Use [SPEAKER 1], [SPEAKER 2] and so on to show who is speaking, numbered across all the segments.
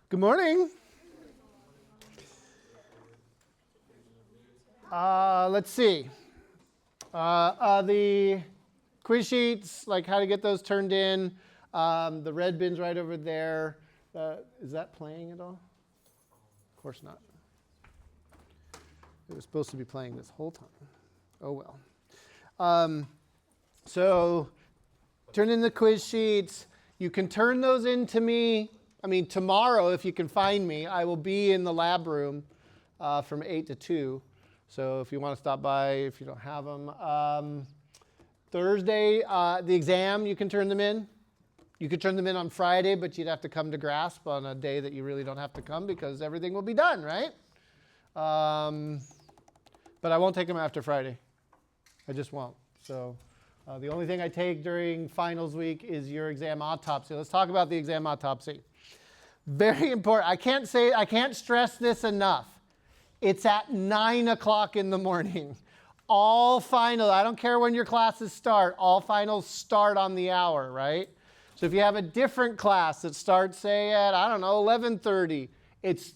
[SPEAKER 1] Good morning. Let's see. The quiz sheets, like how to get those turned in. The red bin's right over there. Is that playing at all? Of course not. It was supposed to be playing this whole time. Oh well. So turn in the quiz sheets. You can turn those in to me. Tomorrow, if you can find me, I will be in the lab room from 8 to 2. So if you want to stop by, if you don't have them. Thursday, the exam, you can turn them in. You could turn them in on Friday, but you'd have to come to GRASP on a day that you really don't have to come because everything will be done, right? But I won't take them after Friday. I just won't. So the only thing I take during finals week is your exam autopsy. Let's talk about the exam autopsy. Very important. I can't stress this enough. It's at 9 o'clock in the morning. All final, I don't care when your classes start, all finals start on the hour, right? So if you have a different class that starts, say, at, 11:30,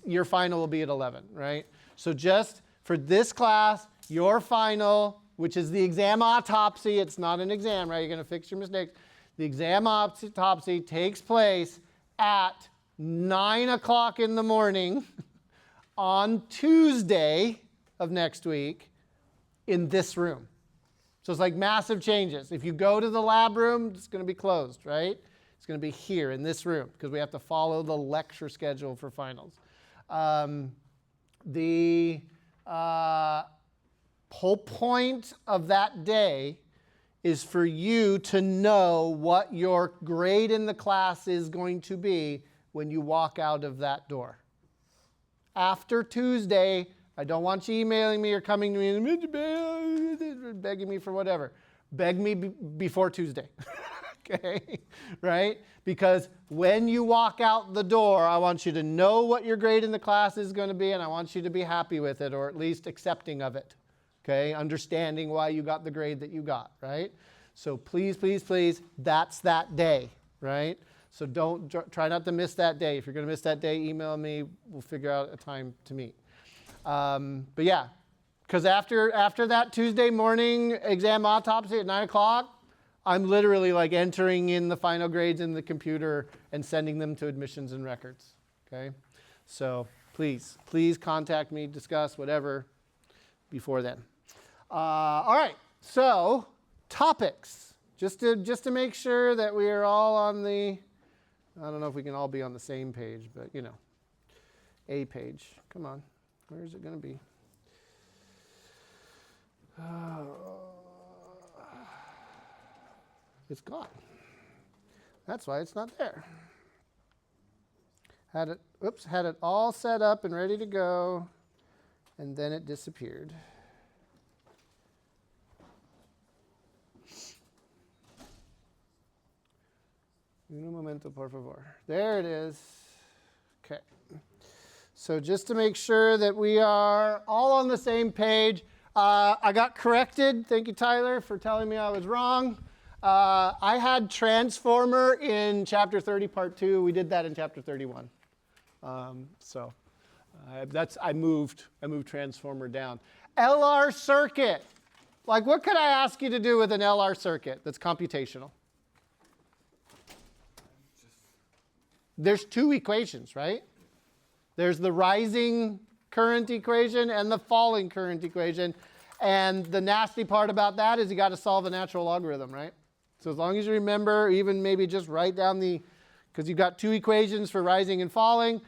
[SPEAKER 1] your final will be at 11, right? So just for this class, your final, which is the exam autopsy, it's not an exam, right? You're going to fix your mistakes. The exam autopsy takes place at 9 o'clock in the morning on Tuesday of next week in this room. So it's like massive changes. If you go to the lab room, it's going to be closed, right? It's going to be here in this room because we have to follow the lecture schedule for finals. The whole point of that day is for you to know what your grade in the class is going to be when you walk out of that door. After Tuesday, I don't want you emailing me or coming to me and begging me for whatever. Beg me before Tuesday. Okay? Right? Because when you walk out the door, I want you to know what your grade in the class is going to be, and I want you to be happy with it, or at least accepting of it. Okay? Understanding why you got the grade that you got, right? So please, please, please, that's that day, right? So try not to miss that day. If you're going to miss that day, email me. We'll figure out a time to meet. But yeah, because after that Tuesday morning exam autopsy at 9 o'clock, I'm literally like entering in the final grades in the computer and sending them to admissions and records. Okay? So please contact me, discuss whatever before then. All right, so topics. Just to make sure that we are all on the, I don't know if we can all be on the same page, but a page. Come on, where is it going to be? It's gone. That's why it's not there. Had it all set up and ready to go, and then it disappeared. Un momento, por favor. There it is. Okay. So just to make sure that we are all on the same page, I got corrected. Thank you, Tyler, for telling me I was wrong. I had transformer in chapter 30, part 2. We did that in chapter 31. I moved transformer down. LR circuit. Like, what could I ask you to do with an LR circuit that's computational? There's two equations, right? There's the rising current equation and the falling current equation. And the nasty part about that is you got to solve a natural logarithm, right? So as long as you remember, even maybe just write down because you've got two equations for rising and falling,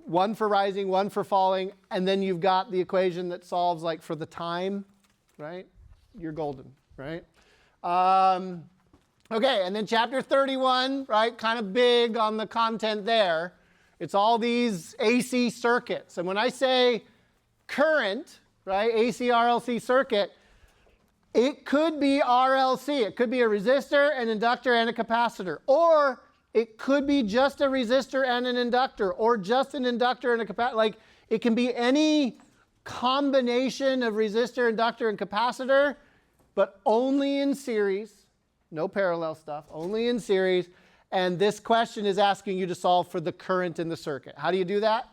[SPEAKER 1] one for rising, one for falling, and then you've got the equation that solves like for the time, right? You're golden, right? Okay, and then chapter 31, right, kind of big on the content there. It's all these AC circuits. And when I say current, right, AC RLC circuit, it could be RLC. It could be a resistor, an inductor, and a capacitor. Or it could be just a resistor and an inductor, or just an inductor and a capacitor. Like, it can be any combination of resistor, inductor, and capacitor, but only in series. No parallel stuff, only in series. And this question is asking you to solve for the current in the circuit. How do you do that?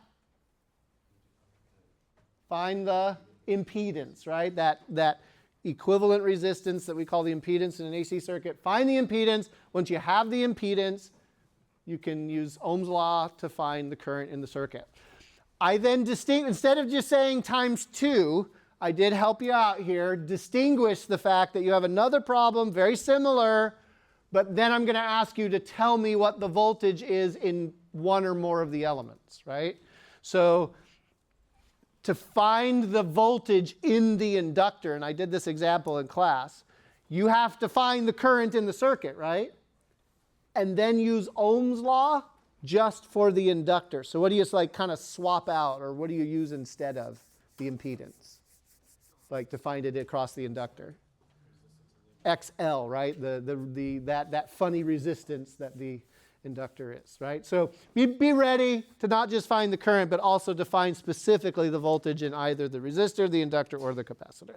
[SPEAKER 1] Find the impedance, right? That equivalent resistance that we call the impedance in an AC circuit. Find the impedance. Once you have the impedance, you can use Ohm's law to find the current in the circuit. I then instead of just saying times 2, I did help you out here, distinguish the fact that you have another problem, very similar, but then I'm going to ask you to tell me what the voltage is in one or more of the elements, right? So to find the voltage in the inductor, and I did this example in class, you have to find the current in the circuit, right? And then use Ohm's law just for the inductor. So what do you kind of swap out, or what do you use instead of the impedance? Like to find it across the inductor. XL, right? That funny resistance that the inductor is, right? So be ready to not just find the current, but also to find specifically the voltage in either the resistor, the inductor, or the capacitor.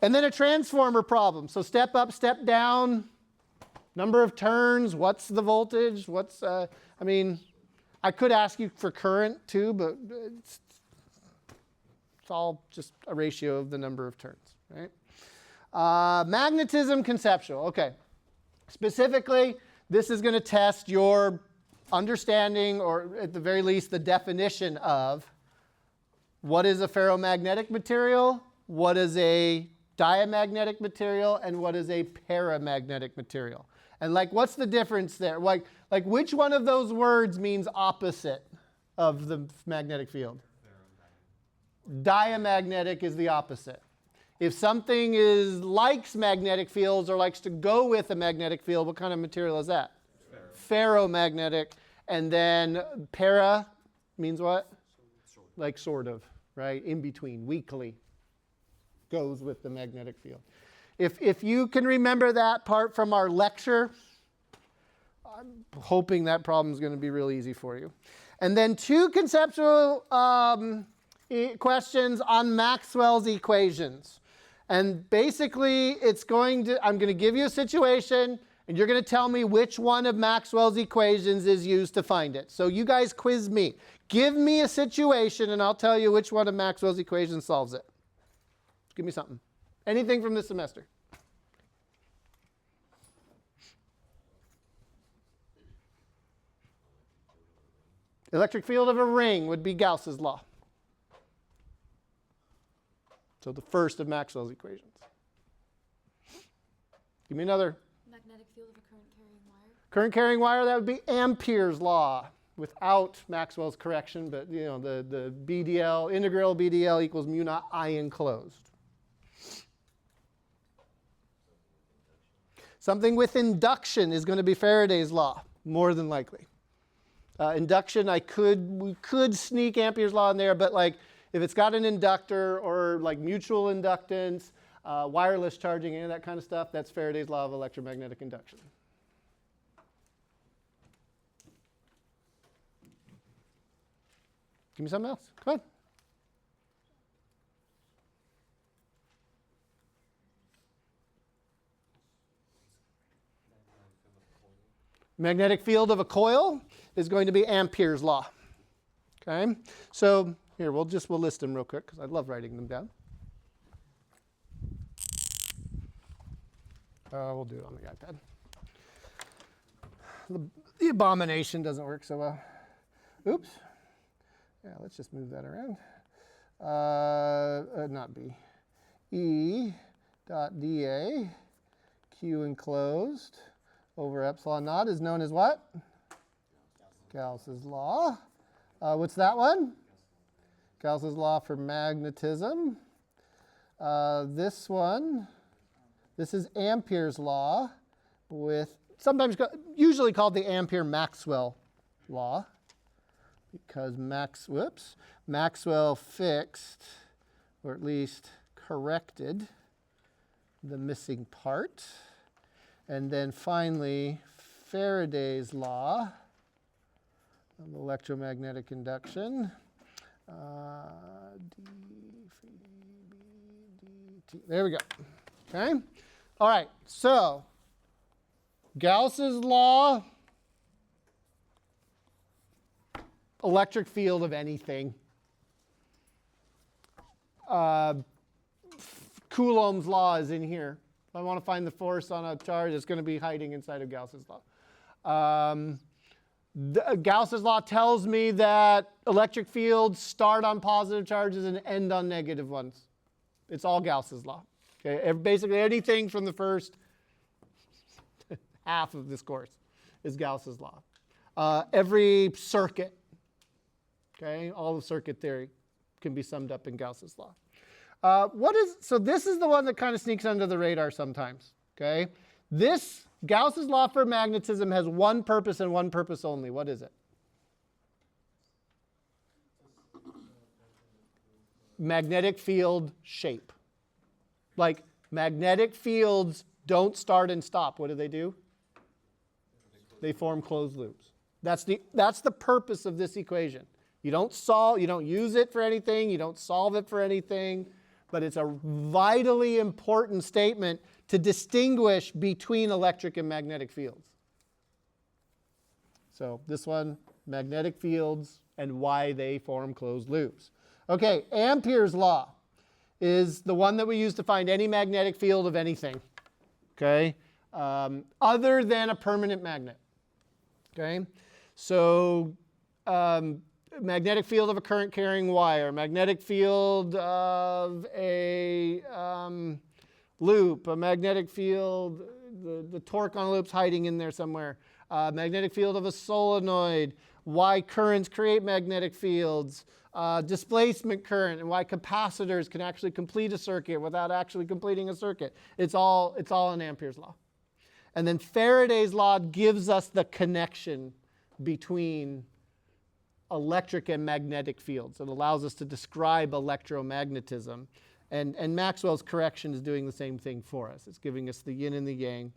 [SPEAKER 1] And then a transformer problem. So step up, step down, number of turns, what's the voltage? I could ask you for current too, but it's all just a ratio of the number of turns, right? Magnetism conceptual. Okay. Specifically, this is going to test your understanding, or at the very least, the definition of what is a ferromagnetic material, what is a diamagnetic material, and what is a paramagnetic material. And what's the difference there? Like which one of those words means opposite of the magnetic field? Diamagnetic is the opposite. If something likes magnetic fields or likes to go with a magnetic field, what kind of material is that? Ferromagnetic. And then para means what? Like sort of, right? In between, weakly. Goes with the magnetic field. If you can remember that part from our lecture, I'm hoping that problem is going to be real easy for you. And then 2 conceptual questions on Maxwell's equations. And basically, I'm going to give you a situation, and you're going to tell me which one of Maxwell's equations is used to find it. So you guys quiz me. Give me a situation, and I'll tell you which one of Maxwell's equations solves it. Give me something. Anything from this semester. Electric field of a ring would be Gauss's law. So the first of Maxwell's equations. Give me another.
[SPEAKER 2] Magnetic field of a current carrying wire.
[SPEAKER 1] Current carrying wire, that would be Ampere's law without Maxwell's correction, but the BDL, integral BDL equals mu naught I enclosed. Something with induction is going to be Faraday's law, more than likely. Induction, we could sneak Ampere's law in there, but if it's got an inductor or mutual inductance, wireless charging, any of that kind of stuff, that's Faraday's law of electromagnetic induction. Give me something else. Come on. Magnetic field of a coil is going to be Ampere's law. Okay? So here, we'll list them real quick because I love writing them down. We'll do it on the iPad. The abomination doesn't work so well. Oops. Yeah, let's just move that around. Not B. E dot dA, Q enclosed over epsilon naught is known as what? Gauss's law. What's that one? Gauss's law for magnetism. This one, this is Ampere's law, usually called the Ampere-Maxwell law, because Maxwell fixed, or at least corrected, the missing part. And then finally, Faraday's law of electromagnetic induction. There we go. Okay? All right. So, Gauss's law electric field of anything. Coulomb's law is in here. If I want to find the force on a charge, it's going to be hiding inside of Gauss's law. Gauss's law tells me that electric fields start on positive charges and end on negative ones. It's all Gauss's law. Okay? Basically anything from the first half of this course is Gauss's law. Every circuit, okay, all of circuit theory can be summed up in Gauss's law. So this is the one that kind of sneaks under the radar sometimes. Okay, this Gauss's law for magnetism has one purpose and one purpose only. What is it? Magnetic field shape. Like magnetic fields don't start and stop. What do? They form closed loops. That's the purpose of this equation. You don't use it for anything, you don't solve it for anything, but it's a vitally important statement to distinguish between electric and magnetic fields. So this one, magnetic fields and why they form closed loops. Okay, Ampere's law is the one that we use to find any magnetic field of anything, okay, other than a permanent magnet. Okay, so magnetic field of a current carrying wire, magnetic field of a loop, a magnetic field, the torque on a loop's hiding in there somewhere, magnetic field of a solenoid, why currents create magnetic fields, displacement current, and why capacitors can actually complete a circuit without actually completing a circuit. It's all in Ampere's law. And then Faraday's law gives us the connection between electric and magnetic fields. It allows us to describe electromagnetism. And Maxwell's correction is doing the same thing for us. It's giving us the yin and the yang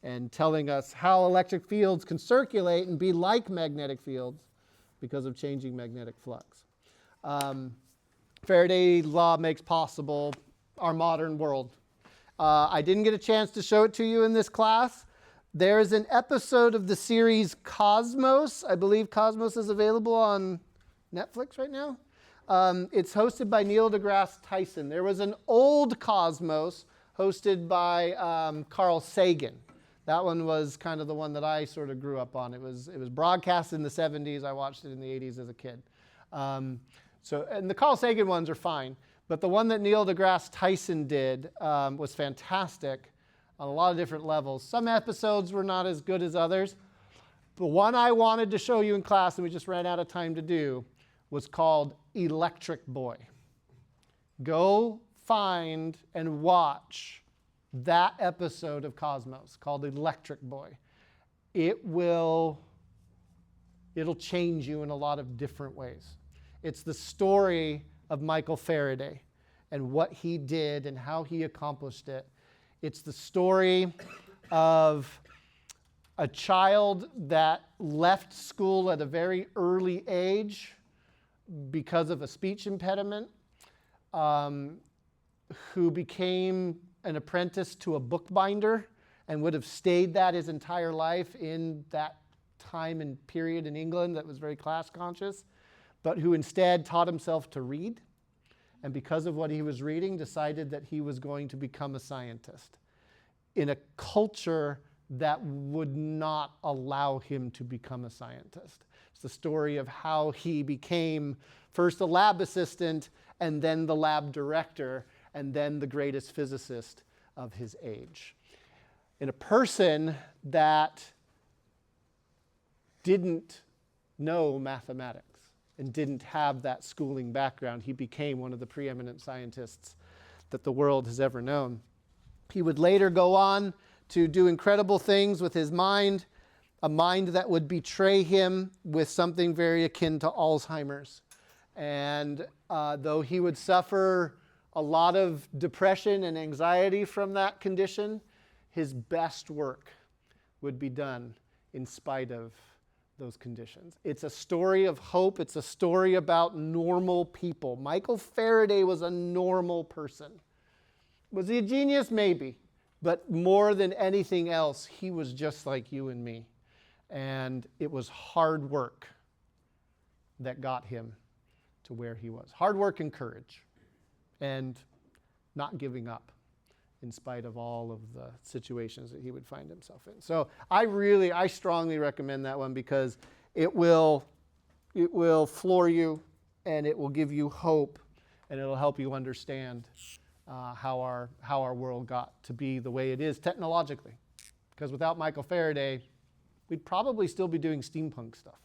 [SPEAKER 1] and telling us how electric fields can circulate and be like magnetic fields because of changing magnetic flux. Faraday's law makes possible our modern world. I didn't get a chance to show it to you in this class. There is an episode of the series Cosmos. I believe Cosmos is available on Netflix right now. It's hosted by Neil deGrasse Tyson. There was an old Cosmos hosted by Carl Sagan. That one was kind of the one that I sort of grew up on. It was broadcast in the 70s. I watched it in the 80s as a kid. And the Carl Sagan ones are fine. But the one that Neil deGrasse Tyson did was fantastic on a lot of different levels. Some episodes were not as good as others. The one I wanted to show you in class, and we just ran out of time to do, was called Electric Boy. Go find and watch that episode of Cosmos called Electric Boy. It'll change you in a lot of different ways. It's the story of Michael Faraday and what he did and how he accomplished it. It's the story of a child that left school at a very early age because of a speech impediment, who became an apprentice to a bookbinder and would have stayed that his entire life in that time and period in England that was very class conscious, but who instead taught himself to read. And because of what he was reading, decided that he was going to become a scientist in a culture that would not allow him to become a scientist. It's the story of how he became first a lab assistant and then the lab director and then the greatest physicist of his age. In a person that didn't know mathematics and didn't have that schooling background, he became one of the preeminent scientists that the world has ever known. He would later go on to do incredible things with his mind, a mind that would betray him with something very akin to Alzheimer's. And though he would suffer a lot of depression and anxiety from that condition, his best work would be done in spite of those conditions. It's a story of hope. It's a story about normal people. Michael Faraday was a normal person. Was he a genius? Maybe. But more than anything else, he was just like you and me. And it was hard work that got him to where he was. Hard work and courage, and not giving up in spite of all of the situations that he would find himself in. So I strongly recommend that one because it will floor you, and it will give you hope, and it'll help you understand how our world got to be the way it is technologically. Because without Michael Faraday, we'd probably still be doing steampunk stuff.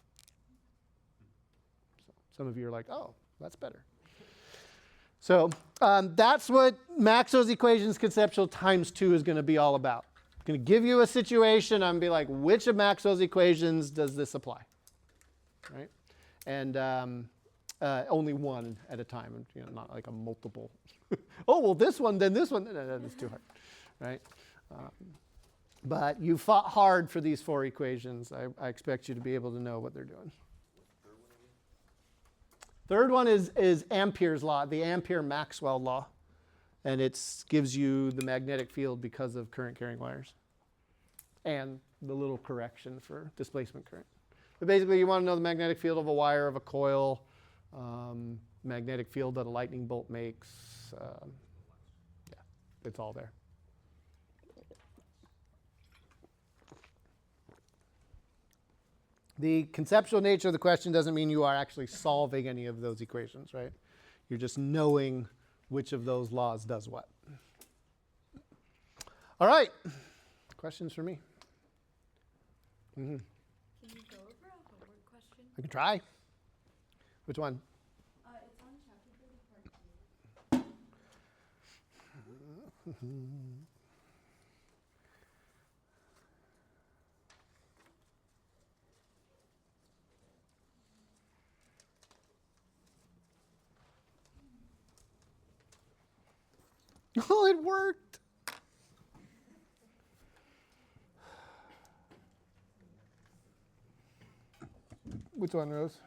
[SPEAKER 1] So some of you are like, oh, that's better. So that's what Maxwell's equations conceptual times 2 is going to be all about. I'm going to give you a situation. I'm going to be like, which of Maxwell's equations does this apply? Right? And only one at a time, not like a multiple. Oh, well, this one, then this one. No, that's too hard. Right? But you fought hard for these 4 equations. I expect you to be able to know what they're doing. Third one is Ampere's law, the Ampere-Maxwell law. And it gives you the magnetic field because of current carrying wires. And the little correction for displacement current. But basically, you want to know the magnetic field of a wire, of a coil, magnetic field that a lightning bolt makes. Yeah, it's all there. The conceptual nature of the question doesn't mean you are actually solving any of those equations, right? You're just knowing which of those laws does what. All right. Questions for me? Mm-hmm.
[SPEAKER 2] Can you go over a homework question?
[SPEAKER 1] I can try. Which one?
[SPEAKER 2] It's on chapter 30, part 2.
[SPEAKER 1] Oh, it worked. Which one, Rose?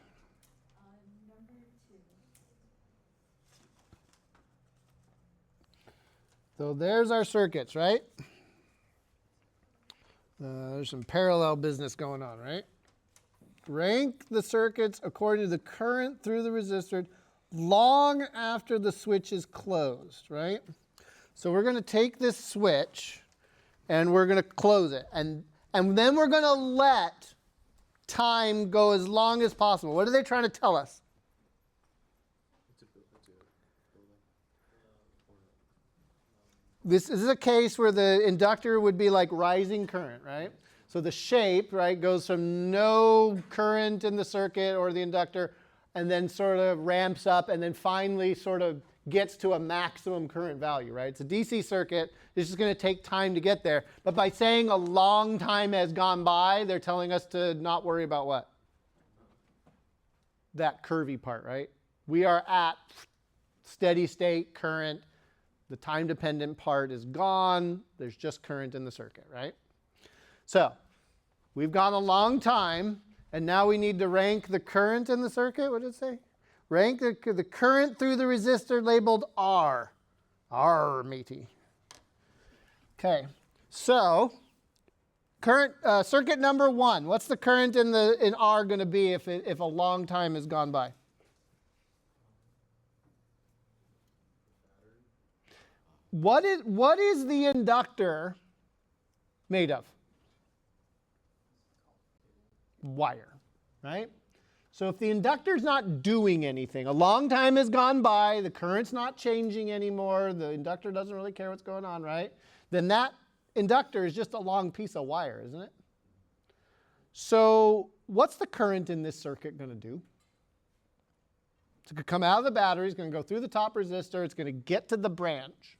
[SPEAKER 2] Number 2.
[SPEAKER 1] So there's our circuits, right? There's some parallel business going on, right? Rank the circuits according to the current through the resistor long after the switch is closed, right? So we're going to take this switch and we're going to close it. And then we're going to let time go as long as possible. What are they trying to tell us? This is a case where the inductor would be like rising current, right? So the shape, right, goes from no current in the circuit or the inductor and then sort of ramps up and then finally sort of gets to a maximum current value, right? It's a DC circuit. It's just going to take time to get there. But by saying a long time has gone by, they're telling us to not worry about what? That curvy part, right? We are at steady state current. The time-dependent part is gone. There's just current in the circuit, right? So we've gone a long time, and now we need to rank the current in the circuit. What did it say? Rank the current through the resistor labeled R. R, matey. Okay, so current circuit number 1. What's the current in R going to be if a long time has gone by? What is the inductor made of? Wire, right? So if the inductor's not doing anything, a long time has gone by, the current's not changing anymore, the inductor doesn't really care what's going on, right? Then that inductor is just a long piece of wire, isn't it? So what's the current in this circuit going to do? It's going to come out of the battery, it's going to go through the top resistor, it's going to get to the branch.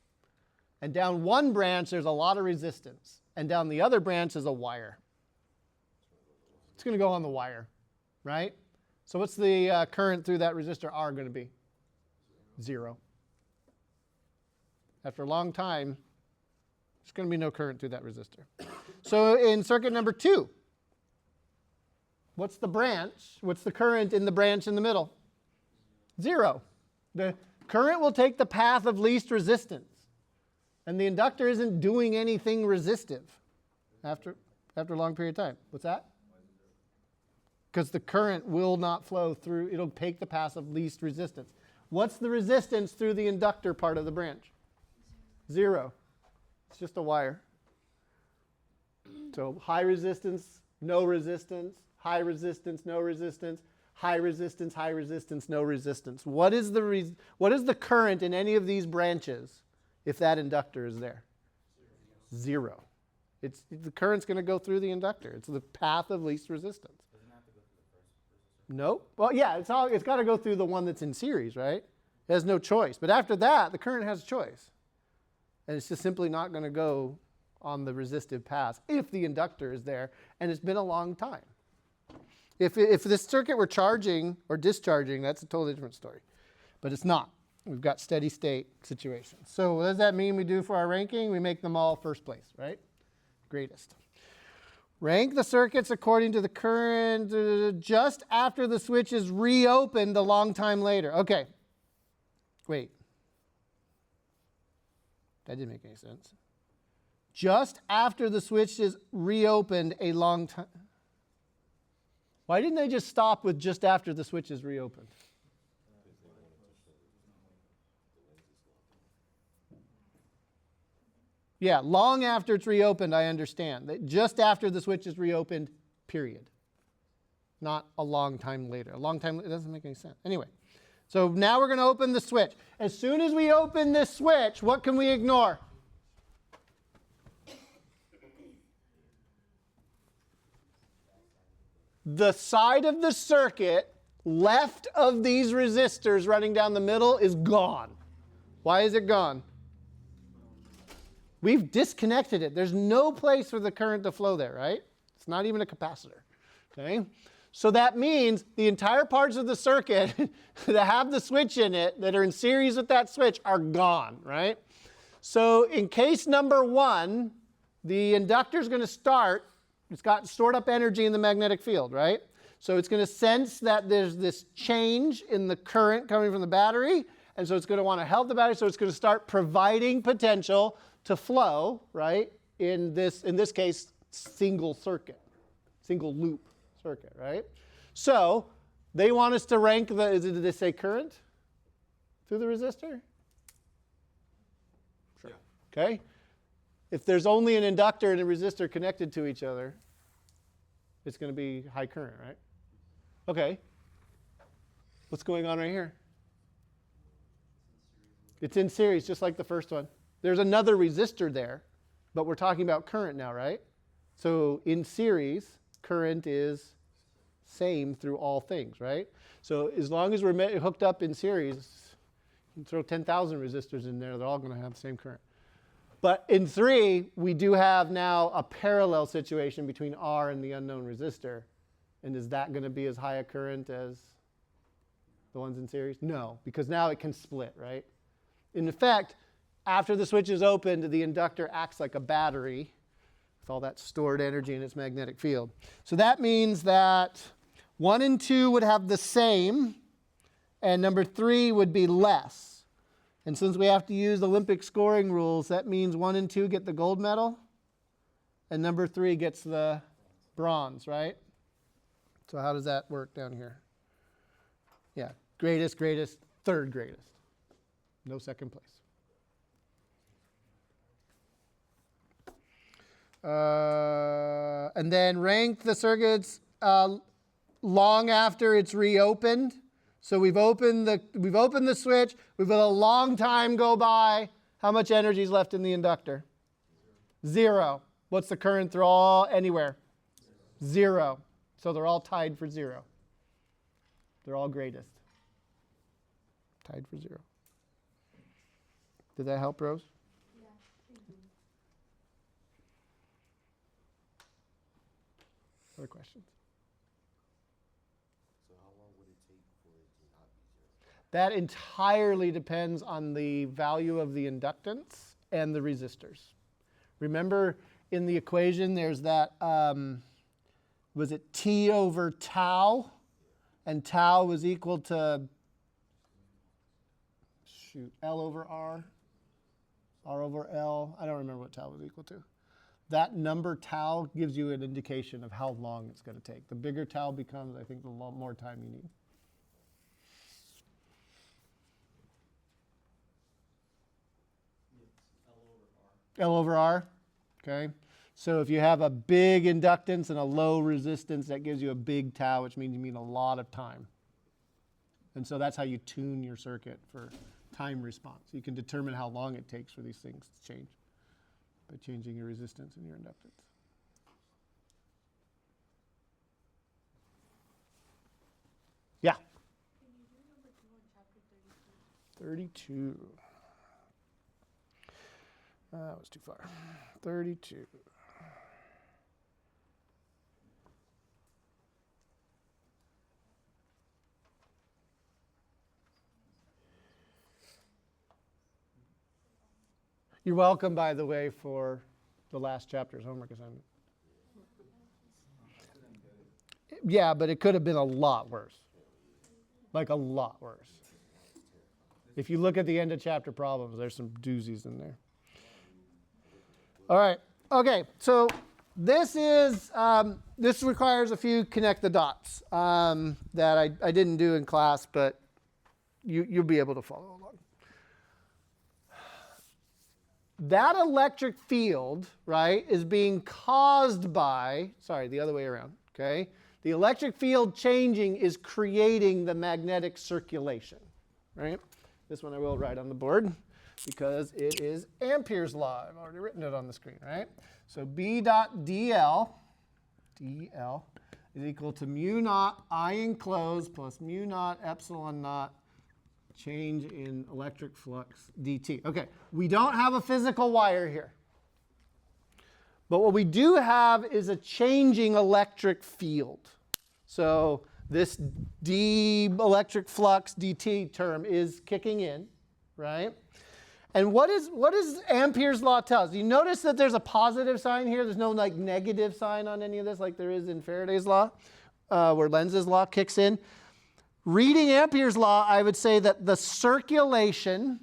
[SPEAKER 1] And down one branch, there's a lot of resistance. And down the other branch is a wire. It's going to go on the wire, right? So what's the current through that resistor R going to be? 0. After a long time, there's going to be no current through that resistor. So in circuit number 2, what's the branch? What's the current in the branch in the middle? 0. The current will take the path of least resistance. And the inductor isn't doing anything resistive after a long period of time. What's that? because the current will not flow through. It'll take the path of least resistance. What's the resistance through the inductor part of the branch? 0. It's just a wire. So high resistance, no resistance, high resistance, no resistance, high resistance, no resistance. What is the current in any of these branches if that inductor is there? 0. The current's going to go through the inductor. It's the path of least resistance.
[SPEAKER 3] Doesn't it have to go through the first resistor?
[SPEAKER 1] Nope. Well, yeah, it's got to go through the one that's in series, right? It has no choice. But after that, the current has a choice. And it's just simply not going to go on the resistive path if the inductor is there, and it's been a long time. If this circuit were charging or discharging, that's a totally different story. But it's not. We've got steady state situations. So what does that mean we do for our ranking? We make them all first place, right? Greatest. Rank the circuits according to the current just after the switch is reopened a long time later. Okay. Wait. That didn't make any sense. Just after the switch is reopened a long time. Why didn't they just stop with just after the switch is reopened? Yeah, long after it's reopened, I understand. That just after the switch is reopened, period. Not a long time later. A long time, it doesn't make any sense. Anyway, so now we're going to open the switch. As soon as we open this switch, what can we ignore? The side of the circuit left of these resistors running down the middle is gone. Why is it gone? We've disconnected it. There's no place for the current to flow there, right? It's not even a capacitor. Okay? So that means the entire parts of the circuit that have the switch in it, that are in series with that switch, are gone, right? So in case number 1, the inductor is going to start. It's got stored up energy in the magnetic field, right? So it's going to sense that there's this change in the current coming from the battery, and so it's going to want to help the battery, so it's going to start providing potential to flow, right, in this case, single circuit, single loop circuit, right? So they want us to rank did they say current through the resistor? Sure. Yeah. Okay. If there's only an inductor and a resistor connected to each other, it's going to be high current, right? Okay. What's going on right here? It's in series, just like the first one. There's another resistor there, but we're talking about current now, right? So in series, current is same through all things, right? So as long as we're hooked up in series, you can throw 10,000 resistors in there, they're all going to have the same current. But in 3, we do have now a parallel situation between R and the unknown resistor. And is that going to be as high a current as the ones in series? No, because now it can split, right? In effect, after the switch is opened, the inductor acts like a battery with all that stored energy in its magnetic field. So that means that 1 and 2 would have the same, and number 3 would be less. And since we have to use Olympic scoring rules, that means 1 and 2 get the gold medal, and number 3 gets the bronze, right? So how does that work down here? Yeah, greatest, third greatest. No second place. And then rank the circuits long after it's reopened. So we've opened the switch. We've let a long time go by. How much energy is left in the inductor? 0. What's the current through anywhere? 0. So they're all tied for 0. They're all greatest. Tied for 0. Did that help, Rose?
[SPEAKER 2] Yeah.
[SPEAKER 1] Other questions?
[SPEAKER 3] So how long would it take for it to not be 0?
[SPEAKER 1] That entirely depends on the value of the inductance and the resistors. Remember in the equation there's that, was it T over tau? And tau was equal to, L over R, R over L. I don't remember what tau was equal to. that number tau gives you an indication of how long it's going to take. The bigger tau becomes, I think, the more time you need. L over R, okay? So if you have a big inductance and a low resistance, that gives you a big tau, which means you need a lot of time. And so that's how you tune your circuit for time response. You can determine how long it takes for these things to change by changing your resistance and your inductance. Yeah?
[SPEAKER 2] Can you do number 2 on chapter 32?
[SPEAKER 1] 32. That was too far. 32. You're welcome, by the way, for the last chapter's homework assignment. Yeah, but it could have been a lot worse. Like a lot worse. If you look at the end of chapter problems, there's some doozies in there. All right. Okay. So this is this requires a few connect the dots that I didn't do in class, but you'll be able to follow along. That electric field, right, is being caused by, sorry, the other way around, okay? The electric field changing is creating the magnetic circulation, right? This one I will write on the board because it is Ampere's law. I've already written it on the screen, right? So B dot dl is equal to mu naught I enclosed plus mu naught epsilon naught change in electric flux dt. Okay, we don't have a physical wire here. But what we do have is a changing electric field. So this d electric flux dt term is kicking in, right? And what does Ampere's law tell us? You notice that there's a positive sign here. There's no like negative sign on any of this like there is in Faraday's law, where Lenz's law kicks in. Reading Ampere's law, I would say that the circulation,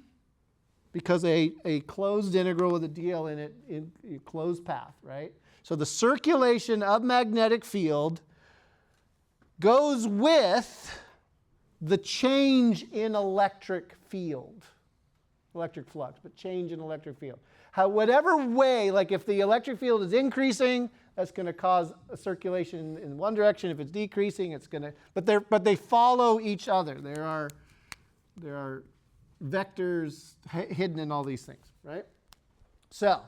[SPEAKER 1] because a closed integral with a dl in it, in a closed path, right? So the circulation of magnetic field goes with the change in electric field. Electric flux, but change in electric field. Whatever way, like if the electric field is increasing, that's going to cause a circulation in one direction. If it's decreasing, it's going to. But they follow each other. There are vectors hidden in all these things, right? So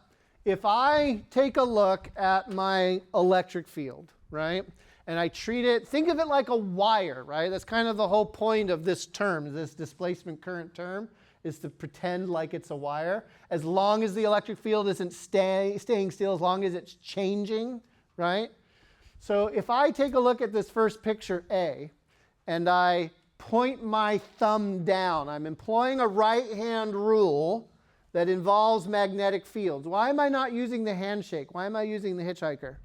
[SPEAKER 1] if I take a look at my electric field, right, and I treat it, think of it like a wire, right? That's kind of the whole point of this term, this displacement current term, is to pretend like it's a wire. As long as the electric field isn't staying still, as long as it's changing, right? So if I take a look at this first picture A, and I point my thumb down, I'm employing a right-hand rule that involves magnetic fields. Why am I not using the handshake? Why am I using the hitchhiker?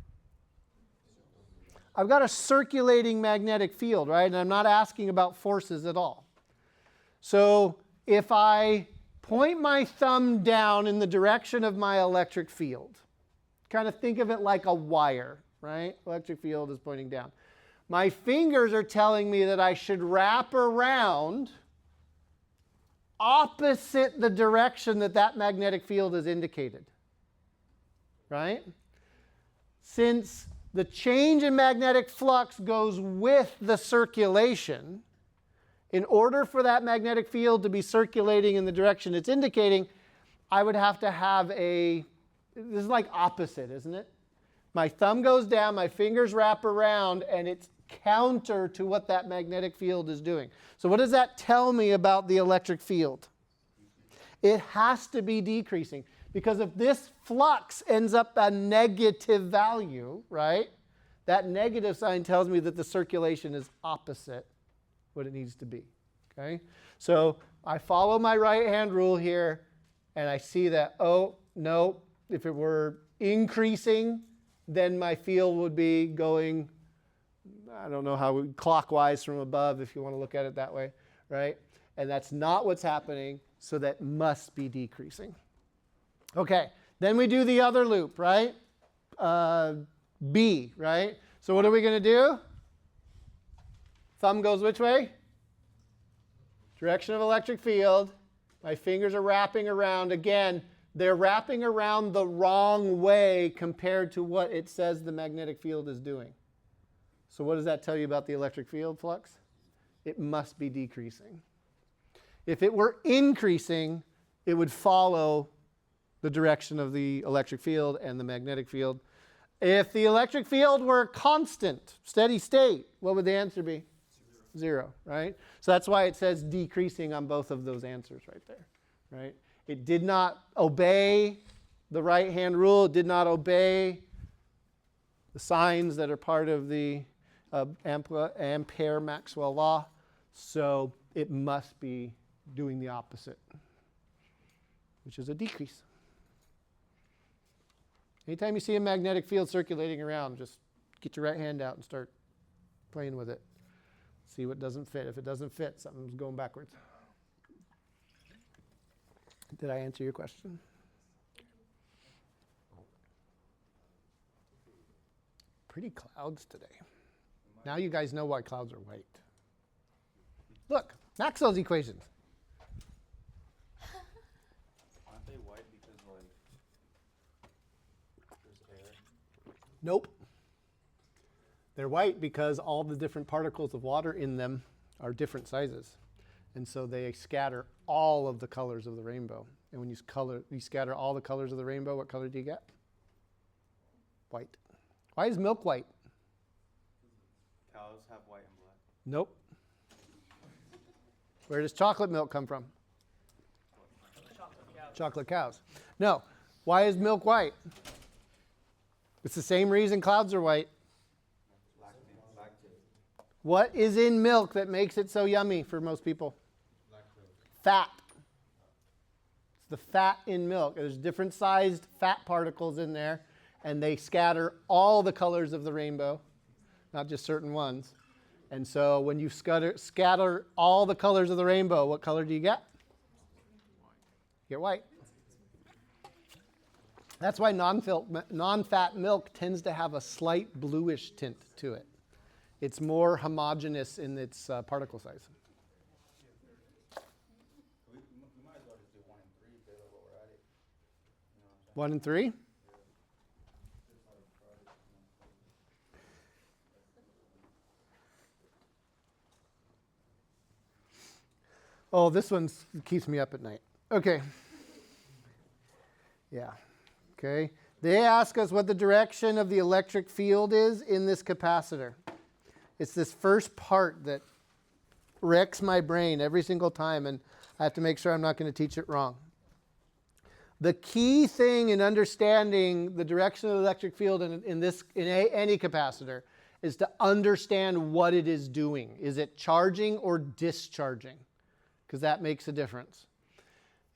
[SPEAKER 1] I've got a circulating magnetic field, right? And I'm not asking about forces at all. So if I point my thumb down in the direction of my electric field, kind of think of it like a wire, right? Electric field is pointing down. My fingers are telling me that I should wrap around opposite the direction that magnetic field is indicated, right? Since the change in magnetic flux goes with the circulation, in order for that magnetic field to be circulating in the direction it's indicating, I would have to have this is like opposite, isn't it? My thumb goes down, my fingers wrap around, and it's counter to what that magnetic field is doing. So what does that tell me about the electric field? It has to be decreasing, because if this flux ends up a negative value, right, that negative sign tells me that the circulation is opposite what it needs to be, okay? So I follow my right-hand rule here, and I see that, oh, no, if it were increasing, then my field would be going, I don't know how, clockwise from above, if you want to look at it that way, right? And that's not what's happening, so that must be decreasing. Okay, then we do the other loop, right? B, right? So what are we going to do? Thumb goes which way? Direction of electric field. My fingers are wrapping around. Again, they're wrapping around the wrong way compared to what it says the magnetic field is doing. So what does that tell you about the electric field flux? It must be decreasing. If it were increasing, it would follow the direction of the electric field and the magnetic field. If the electric field were constant, steady state, what would the answer be? Zero, right? So that's why it says decreasing on both of those answers right there, right? It did not obey the right-hand rule. It did not obey the signs that are part of the Ampere-Maxwell law. So it must be doing the opposite, which is a decrease. Anytime you see a magnetic field circulating around, just get your right hand out and start playing with it. See what doesn't fit. If it doesn't fit, something's going backwards. Did I answer your question? Pretty clouds today. Now you guys know why clouds are white. Look, Maxwell's equations.
[SPEAKER 3] Aren't they white because, like, there's air?
[SPEAKER 1] Nope. They're white because all the different particles of water in them are different sizes. And so they scatter all of the colors of the rainbow. And when you scatter all the colors of the rainbow, what color do you get? White. Why is milk white?
[SPEAKER 3] Cows have white and black.
[SPEAKER 1] Nope. Where does chocolate milk come from? Chocolate cows. No. Why is milk white? It's the same reason clouds are white. What is in milk that makes it so yummy for most people? Fat. It's the fat in milk. There's different sized fat particles in there, and they scatter all the colors of the rainbow, not just certain ones. And so when you scatter all the colors of the rainbow, what color do you get? You get white. That's why non-fat milk tends to have a slight bluish tint to it. It's more homogeneous in its particle size.
[SPEAKER 3] We might as well just do 1 and 3, Bill, while we're at it. You know what I'm
[SPEAKER 1] 1 and 3? Oh, this one keeps me up at night. Okay. Yeah. Okay. They ask us what the direction of the electric field is in this capacitor. It's this first part that wrecks my brain every single time, and I have to make sure I'm not going to teach it wrong. The key thing in understanding the direction of the electric field in any capacitor is to understand what it is doing. Is it charging or discharging? Because that makes a difference.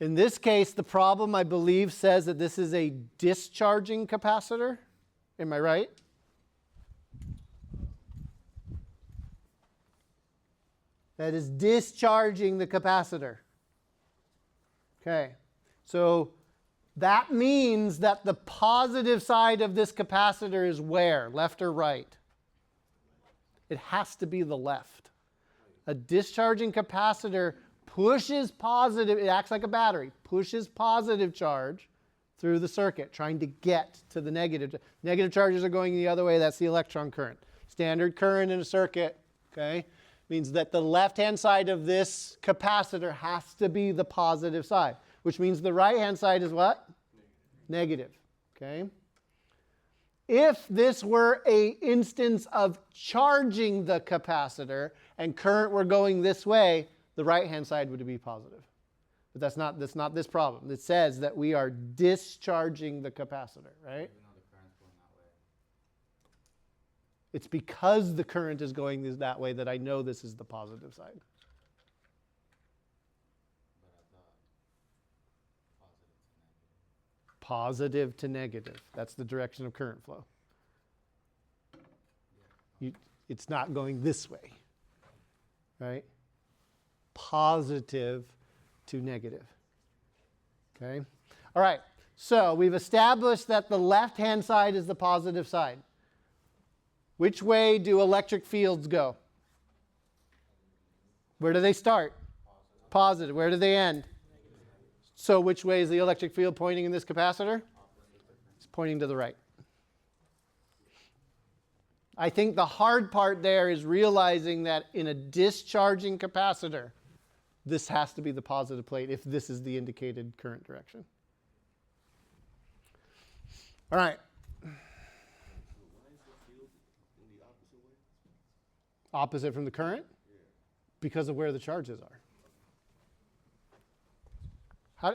[SPEAKER 1] In this case, the problem, I believe, says that this is a discharging capacitor. Am I right? That is discharging the capacitor. Okay, so that means that the positive side of this capacitor is where? Left or right? It has to be the left. A discharging capacitor pushes positive, it acts like a battery, pushes positive charge through the circuit, trying to get to the negative. Negative charges are going the other way, that's the electron current. Standard current in a circuit, okay, means that the left-hand side of this capacitor has to be the positive side, which means the right-hand side is what? Negative, okay? If this were an instance of charging the capacitor and current were going this way, the right-hand side would be positive. But that's not this problem. It says that we are discharging the capacitor, right?
[SPEAKER 3] Even though the current's going that way.
[SPEAKER 1] It's because the current is going that way that I know this is the positive side.
[SPEAKER 3] But I thought
[SPEAKER 1] Positive to negative. That's the direction of current flow. It's not going this way, right? Positive to negative. Okay? All right. So we've established that the left-hand side is the positive side. Which way do electric fields go? Where do they start? Positive. Where do they end? So which way is the electric field pointing in this capacitor? It's pointing to the right. I think the hard part there is realizing that in a discharging capacitor, this has to be the positive plate if this is the indicated current direction. All right. Opposite from the current? Because of where the charges are.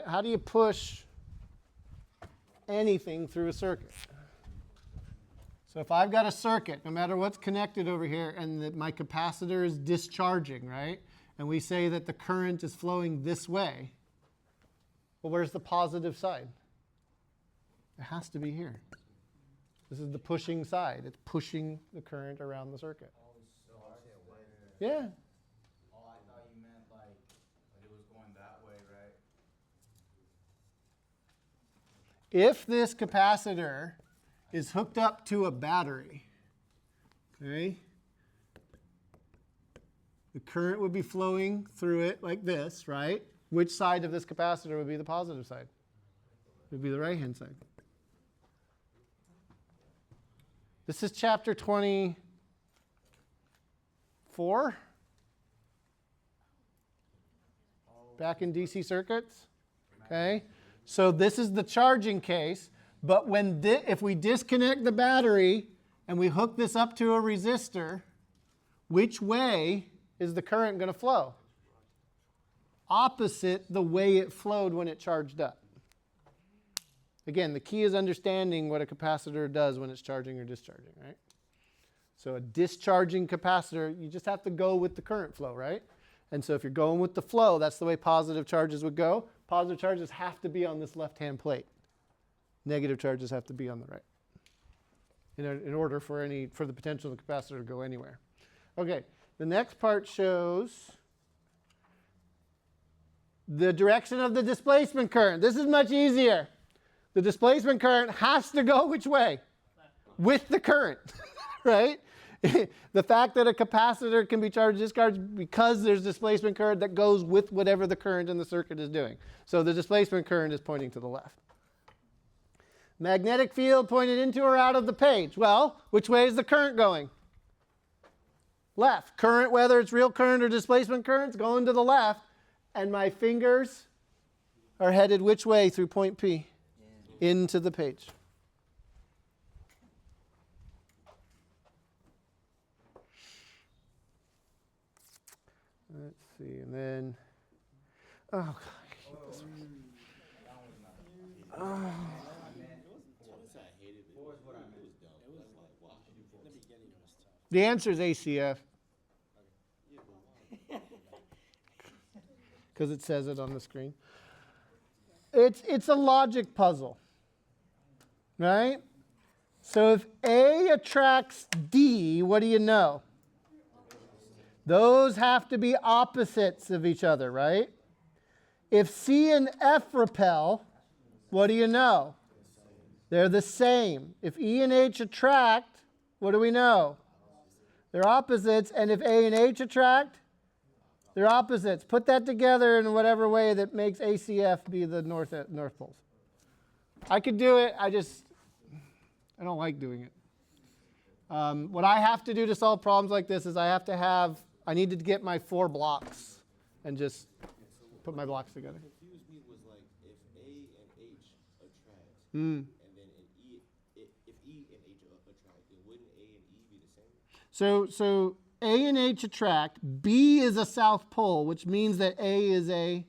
[SPEAKER 1] How do you push anything through a circuit? So if I've got a circuit, no matter what's connected over here, and that my capacitor is discharging, right? And we say that the current is flowing this way, well, where's the positive side? It has to be here. This is the pushing side. It's pushing the current around the circuit. Yeah.
[SPEAKER 3] Oh, I thought you meant like it was going that way, right?
[SPEAKER 1] If this capacitor is hooked up to a battery, okay, the current would be flowing through it like this, right? Which side of this capacitor would be the positive side? It would be the right-hand side. This is chapter 24. Back in DC circuits. Okay. So this is the charging case. But when if we disconnect the battery and we hook this up to a resistor, which way is the current going to flow? Opposite the way it flowed when it charged up. Again, the key is understanding what a capacitor does when it's charging or discharging, right? So a discharging capacitor, you just have to go with the current flow, right? And so if you're going with the flow, that's the way positive charges would go. Positive charges have to be on this left-hand plate. Negative charges have to be on the right in order for the potential of the capacitor to go anywhere. Okay, the next part shows the direction of the displacement current. This is much easier. The displacement current has to go which way? With the current, right? The fact that a capacitor can be charged or discharged because there's displacement current that goes with whatever the current in the circuit is doing. So the displacement current is pointing to the left. Magnetic field pointed into or out of the page. Well, which way is the current going? Left. Current, whether it's real current or displacement current, is going to the left. And my fingers are headed which way through point P? Into the page. Let's see, and then, oh, God. Oh. The answer is ACF. Because it says it on the screen. It's a logic puzzle, right? So if A attracts D, what do you know? Those have to be opposites of each other, right? If C and F repel, what do you know? They're the same. If E and H attract, what do we know? They're opposites. And if A and H attract, they're opposites. Put that together in whatever way that makes ACF be the north poles. I could do it. I don't like doing it. What I have to do to solve problems like this is I need to get my 4 blocks and just put my blocks together.
[SPEAKER 4] What confused me was like if A and H attract, and then if E and H attract, then wouldn't A and E be the same?
[SPEAKER 1] So A and H attract. B is a south pole, which means that A is a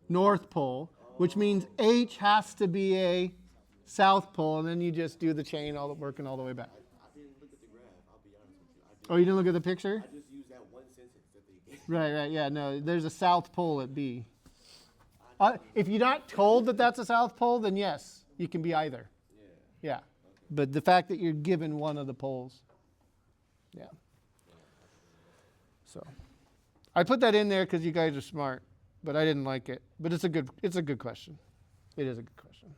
[SPEAKER 1] north pole, which means H has to be a south pole, and then you just do the chain working all the way back.
[SPEAKER 4] I didn't look at the graph, I'll be honest with you.
[SPEAKER 1] Oh, you didn't look at the picture?
[SPEAKER 4] I just used that one sentence that they gave.
[SPEAKER 1] Right, yeah, no, there's a south pole at B. If you're not told that that's a south pole, then yes, you can be either. Yeah. But the fact that you're given one of the poles. Yeah. So I put that in there because you guys are smart, but I didn't like it. But it's a good question. It is a good question.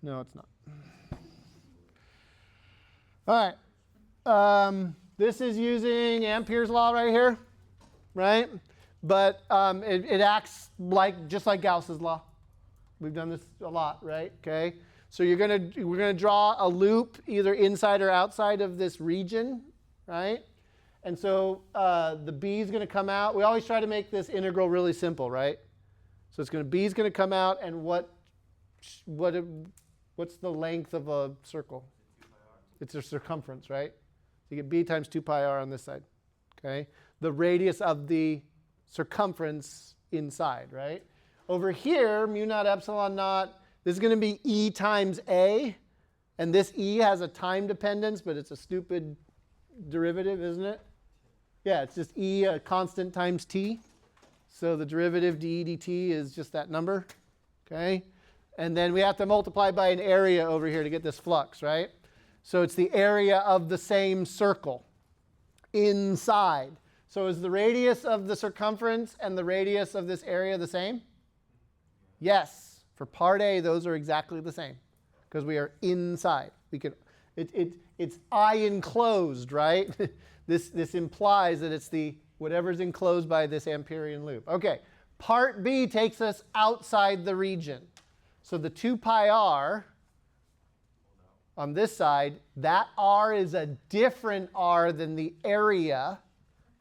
[SPEAKER 1] No, it's not. All right. This is using Ampere's law right here, right? But it acts just like Gauss's law. We've done this a lot, right? Okay. So we're gonna draw a loop either inside or outside of this region, right? And so the B is going to come out. We always try to make this integral really simple, right? So B is going to come out, and what's the length of a circle? It's a circumference, right? So you get B times 2 pi r on this side, okay? The radius of the circumference inside, right? Over here, mu naught epsilon naught, this is going to be E times A, and this E has a time dependence, but it's a stupid derivative, isn't it? Yeah, it's just E, a constant times t. So the derivative dE dt is just that number, okay? And then we have to multiply by an area over here to get this flux, right? So it's the area of the same circle inside. So is the radius of the circumference and the radius of this area the same? Yes. For part A, those are exactly the same because we are inside. It's I enclosed, right? This implies that it's whatever's enclosed by this Amperian loop. Okay, part B takes us outside the region. So the 2 pi r on this side, that r is a different r than the area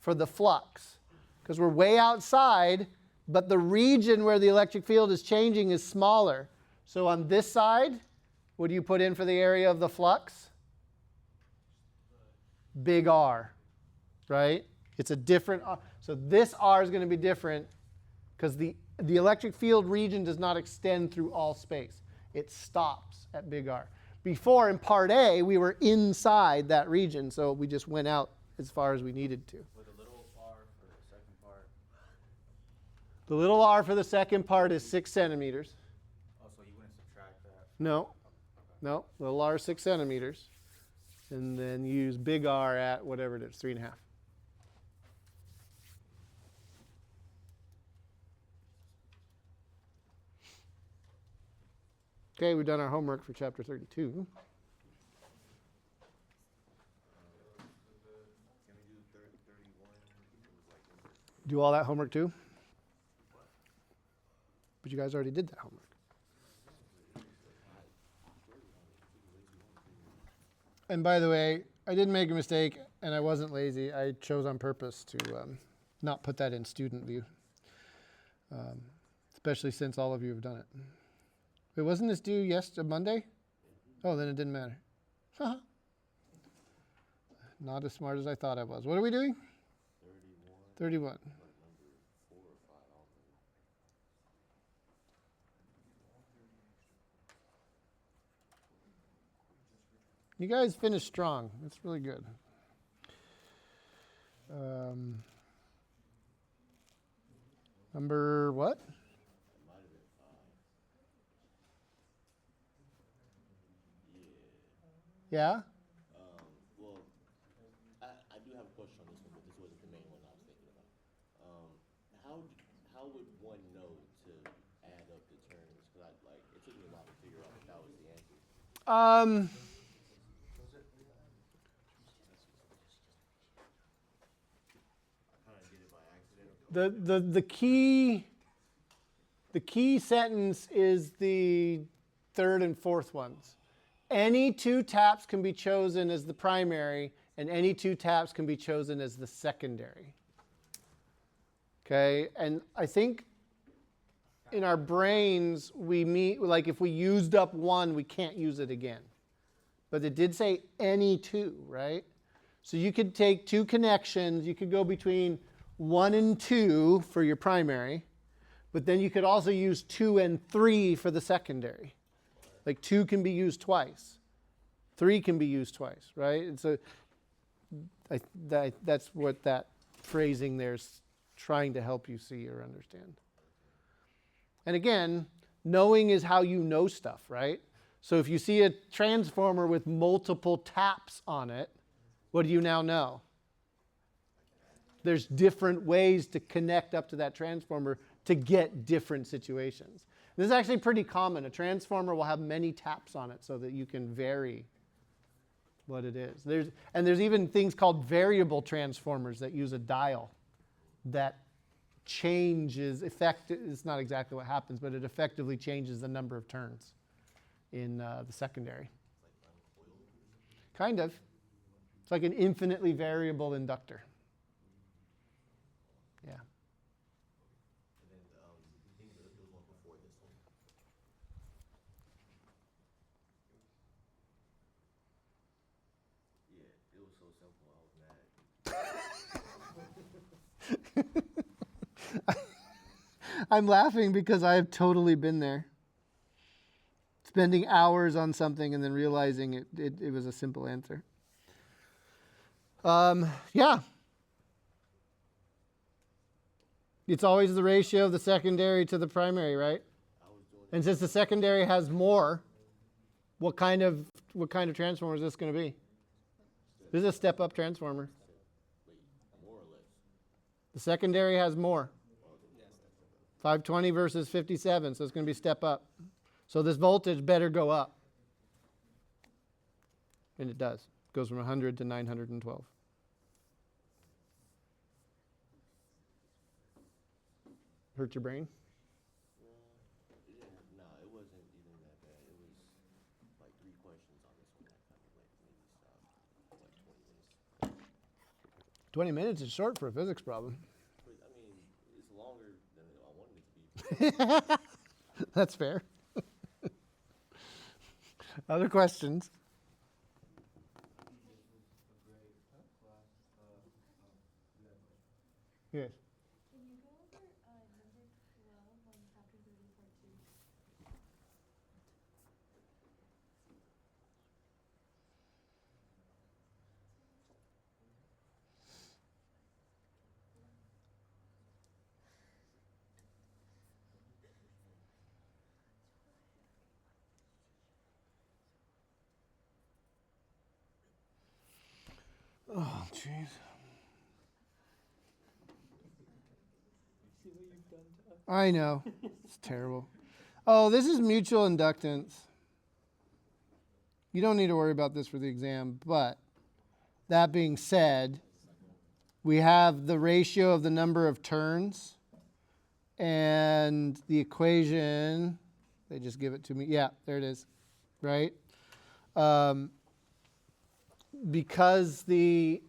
[SPEAKER 1] for the flux because we're way outside, but the region where the electric field is changing is smaller. So on this side, what do you put in for the area of the flux? Big R, right? It's a different R. So this R is going to be different because the electric field region does not extend through all space. It stops at big R. Before, in part A, we were inside that region, so we just went out as far as we needed to.
[SPEAKER 3] With a little r for the second part.
[SPEAKER 1] The little r for the second part is 6 centimeters.
[SPEAKER 3] Oh, so you wouldn't subtract that?
[SPEAKER 1] No, no, little r is 6 centimeters. And then use big R at whatever it is, 3.5. Okay, we've done our homework for chapter 32.
[SPEAKER 4] Can we do 31?
[SPEAKER 1] Do all that homework too? But you guys already did that homework. And by the way, I didn't make a mistake, and I wasn't lazy. I chose on purpose to not put that in student view, especially since all of you have done it. Wait, wasn't this due Monday? Oh, then it didn't matter. Not as smart as I thought I was. What are we doing? 31. You guys finished strong. That's really good. Number what? Yeah?
[SPEAKER 4] Well, I do have a question on this one, but this wasn't the main one I was thinking about. How would one know to add up the terms? Because it took me a while to figure out if that was the answer. I kind of did it by accident.
[SPEAKER 1] The key sentence is the third and fourth ones. Any two taps can be chosen as the primary, and any two taps can be chosen as the secondary. Okay, and I think in our brains if we used up one, we can't use it again. But it did say any two, right? So you could take two connections, you could go between 1 and 2 for your primary, but then you could also use 2 and 3 for the secondary. Like 2 can be used twice. 3 can be used twice, right? And so that's what that phrasing there's trying to help you see or understand. And again, knowing is how you know stuff, right? So if you see a transformer with multiple taps on it, what do you now know? There's different ways to connect up to that transformer to get different situations. This is actually pretty common. A transformer will have many taps on it so that you can vary what it is. There's even things called variable transformers that use a dial that it's not exactly what happens, but it effectively changes the number of turns in the secondary. Kind of. It's like an infinitely variable inductor. Yeah.
[SPEAKER 4] And then I think there was one before this one. Yeah, it was so simple. I was mad.
[SPEAKER 1] I'm laughing because I have totally been there. Spending hours on something and then realizing it was a simple answer. Yeah. It's always the ratio of the secondary to the primary, right? And since the secondary has more, what kind of transformer is this going to be? This is a step-up transformer.
[SPEAKER 4] Wait, more or less?
[SPEAKER 1] The secondary has more. 520 versus 57, so it's going to be step up. So this voltage better go up. And it does. It goes from 100 to 912. Hurt your brain?
[SPEAKER 4] No, it wasn't even that bad. It was like 3 questions on this one that kind of like made me stop. Like 20 minutes.
[SPEAKER 1] 20 minutes is short for a physics problem.
[SPEAKER 4] But, I mean, it's longer than I wanted it to be.
[SPEAKER 1] That's fair. Other questions? Yes.
[SPEAKER 2] Can you go over number 12 on chapter 30, part 2?
[SPEAKER 1] Oh, jeez. I know. It's terrible. Oh, this is mutual inductance. You don't need to worry about this for the exam, but that being said, we have the ratio of the number of turns and the equation. They just give it to me. Yeah, there it is. Right? Because the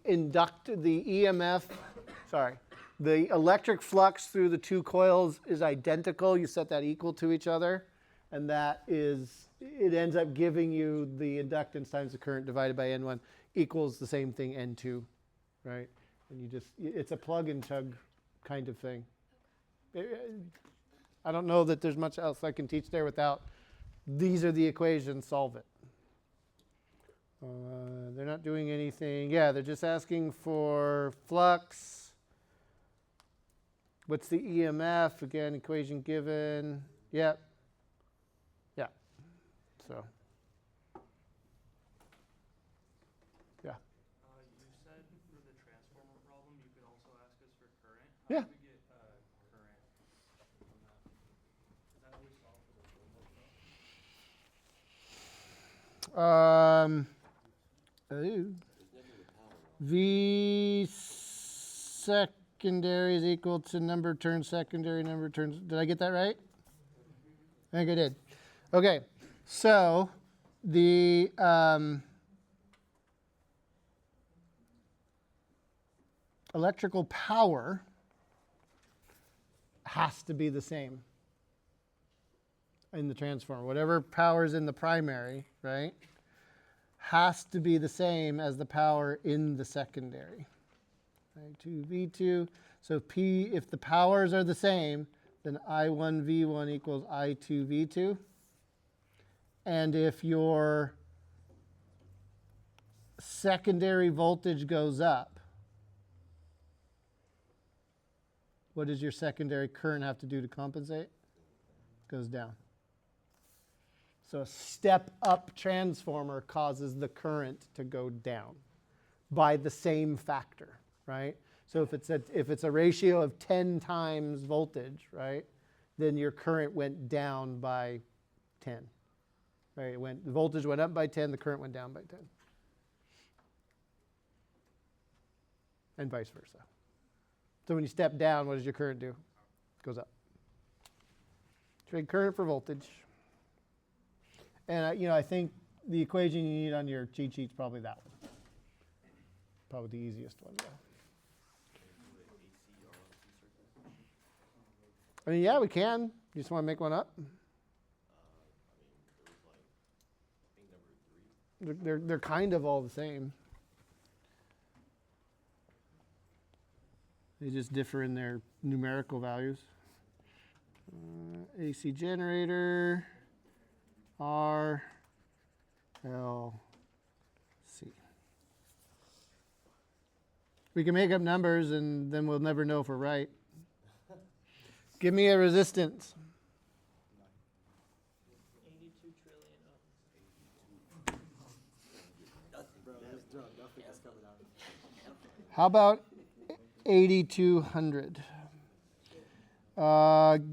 [SPEAKER 1] electric flux through the two coils is identical, you set that equal to each other, and it ends up giving you the inductance times the current divided by N1 equals the same thing, N2, right? And it's a plug and chug kind of thing. I don't know that there's much else I can teach there without these are the equations, solve it. They're not doing anything. Yeah, they're just asking for flux. What's the EMF? Again, equation given. Yep. Yeah. So. Yeah.
[SPEAKER 5] You said for the transformer problem, you could also ask us for current.
[SPEAKER 1] Yeah.
[SPEAKER 5] How do we get current from that? Is that how we solve for the
[SPEAKER 1] V secondary is equal to number of turns secondary, number of turns. Did I get that right? I think I did. Okay, so the electrical power has to be the same in the transformer. Whatever power is in the primary, right, has to be the same as the power in the secondary. I2 V2. So if the powers are the same, then I1 V1 equals I2 V2. And if your secondary voltage goes up, what does your secondary current have to do to compensate? Goes down. So a step-up transformer causes the current to go down by the same factor, right? So if it's a ratio of 10 times voltage, right, then your current went down by 10. Right? The voltage went up by 10, the current went down by 10. And vice versa. So when you step down, what does your current do? It goes up. Trade current for voltage. And I think the equation you need on your cheat sheet is probably that one. Probably the easiest one. Yeah. I mean, yeah, we can. You just want to make one up? They're kind of all the same. They just differ in their numerical values. AC generator, R, L, C. We can make up numbers and then we'll never know if we're right. Give me a resistance.
[SPEAKER 5] 82 trillion ohms.
[SPEAKER 1] How about 8,200?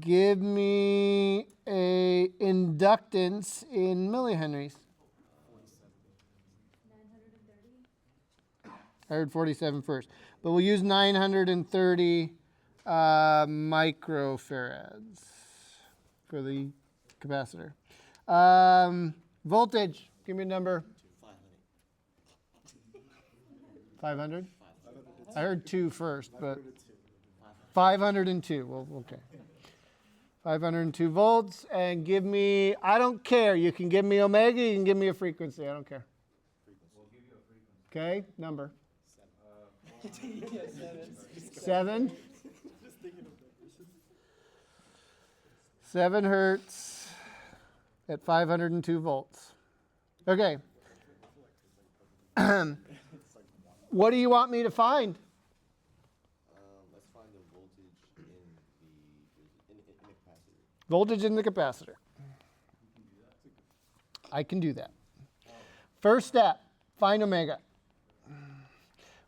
[SPEAKER 1] Give me a inductance in millihenries.
[SPEAKER 2] 930.
[SPEAKER 1] I heard 47 first. But we'll use 930 microfarads for the capacitor. Voltage, give me a number. 500? I heard 2 first, but 502. Well, okay. 502 volts, and give me, I don't care. You can give me omega, you can give me a frequency. I don't care.
[SPEAKER 3] We'll give you a frequency.
[SPEAKER 1] Okay, number.
[SPEAKER 3] 7.
[SPEAKER 1] 7. 7 hertz at 502 volts. Okay. What do you want me to find?
[SPEAKER 4] Let's find the voltage in the capacitor.
[SPEAKER 1] Voltage in the capacitor. I can do that. First step, find omega,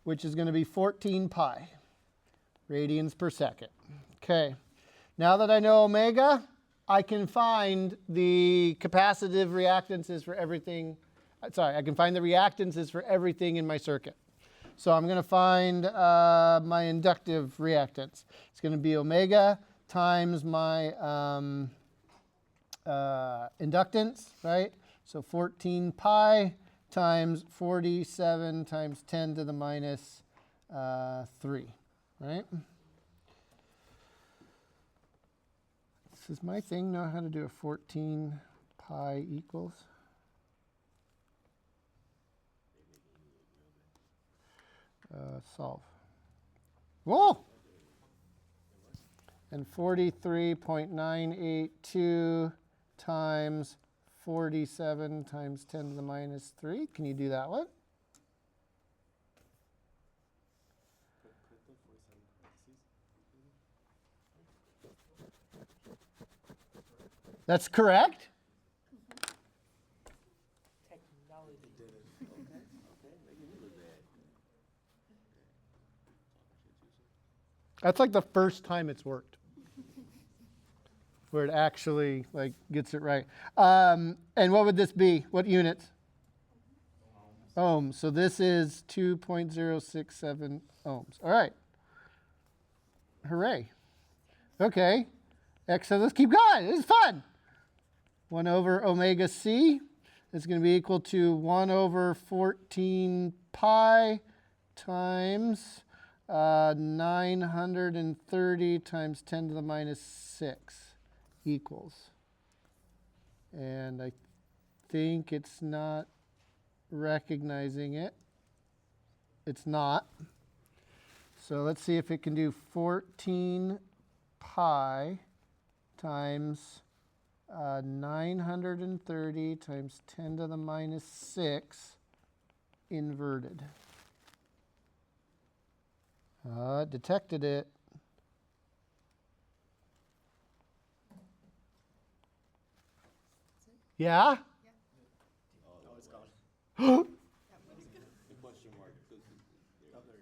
[SPEAKER 1] which is going to be 14 pi radians per second. Okay. Now that I know omega, I can find the capacitive reactances for everything. I can find the reactances for everything in my circuit. So I'm going to find my inductive reactance. It's going to be omega times my inductance, right? So 14 pi times 47 times 10 to the minus 3, right? Does my thing know how to do a 14 pi equals? Solve. Whoa! And 43.982 times 47 times 10 to the minus 3. Can you do that one? That's correct.
[SPEAKER 5] Technology.
[SPEAKER 1] That's like the first time it's worked, where it actually gets it right. And what would this be? What units? Ohms. So this is 2.067 ohms. All right. Hooray. Okay. So let's keep going. This is fun. 1 over omega c is going to be equal to 1 over 14 pi times 930 times 10 to the minus 6 equals. And I think it's not recognizing it. It's not. So let's see if it can do 14 pi times 930 times 10 to the minus 6 inverted. Detected it. Yeah?
[SPEAKER 4] Oh, it's gone. The question mark. Oh, there you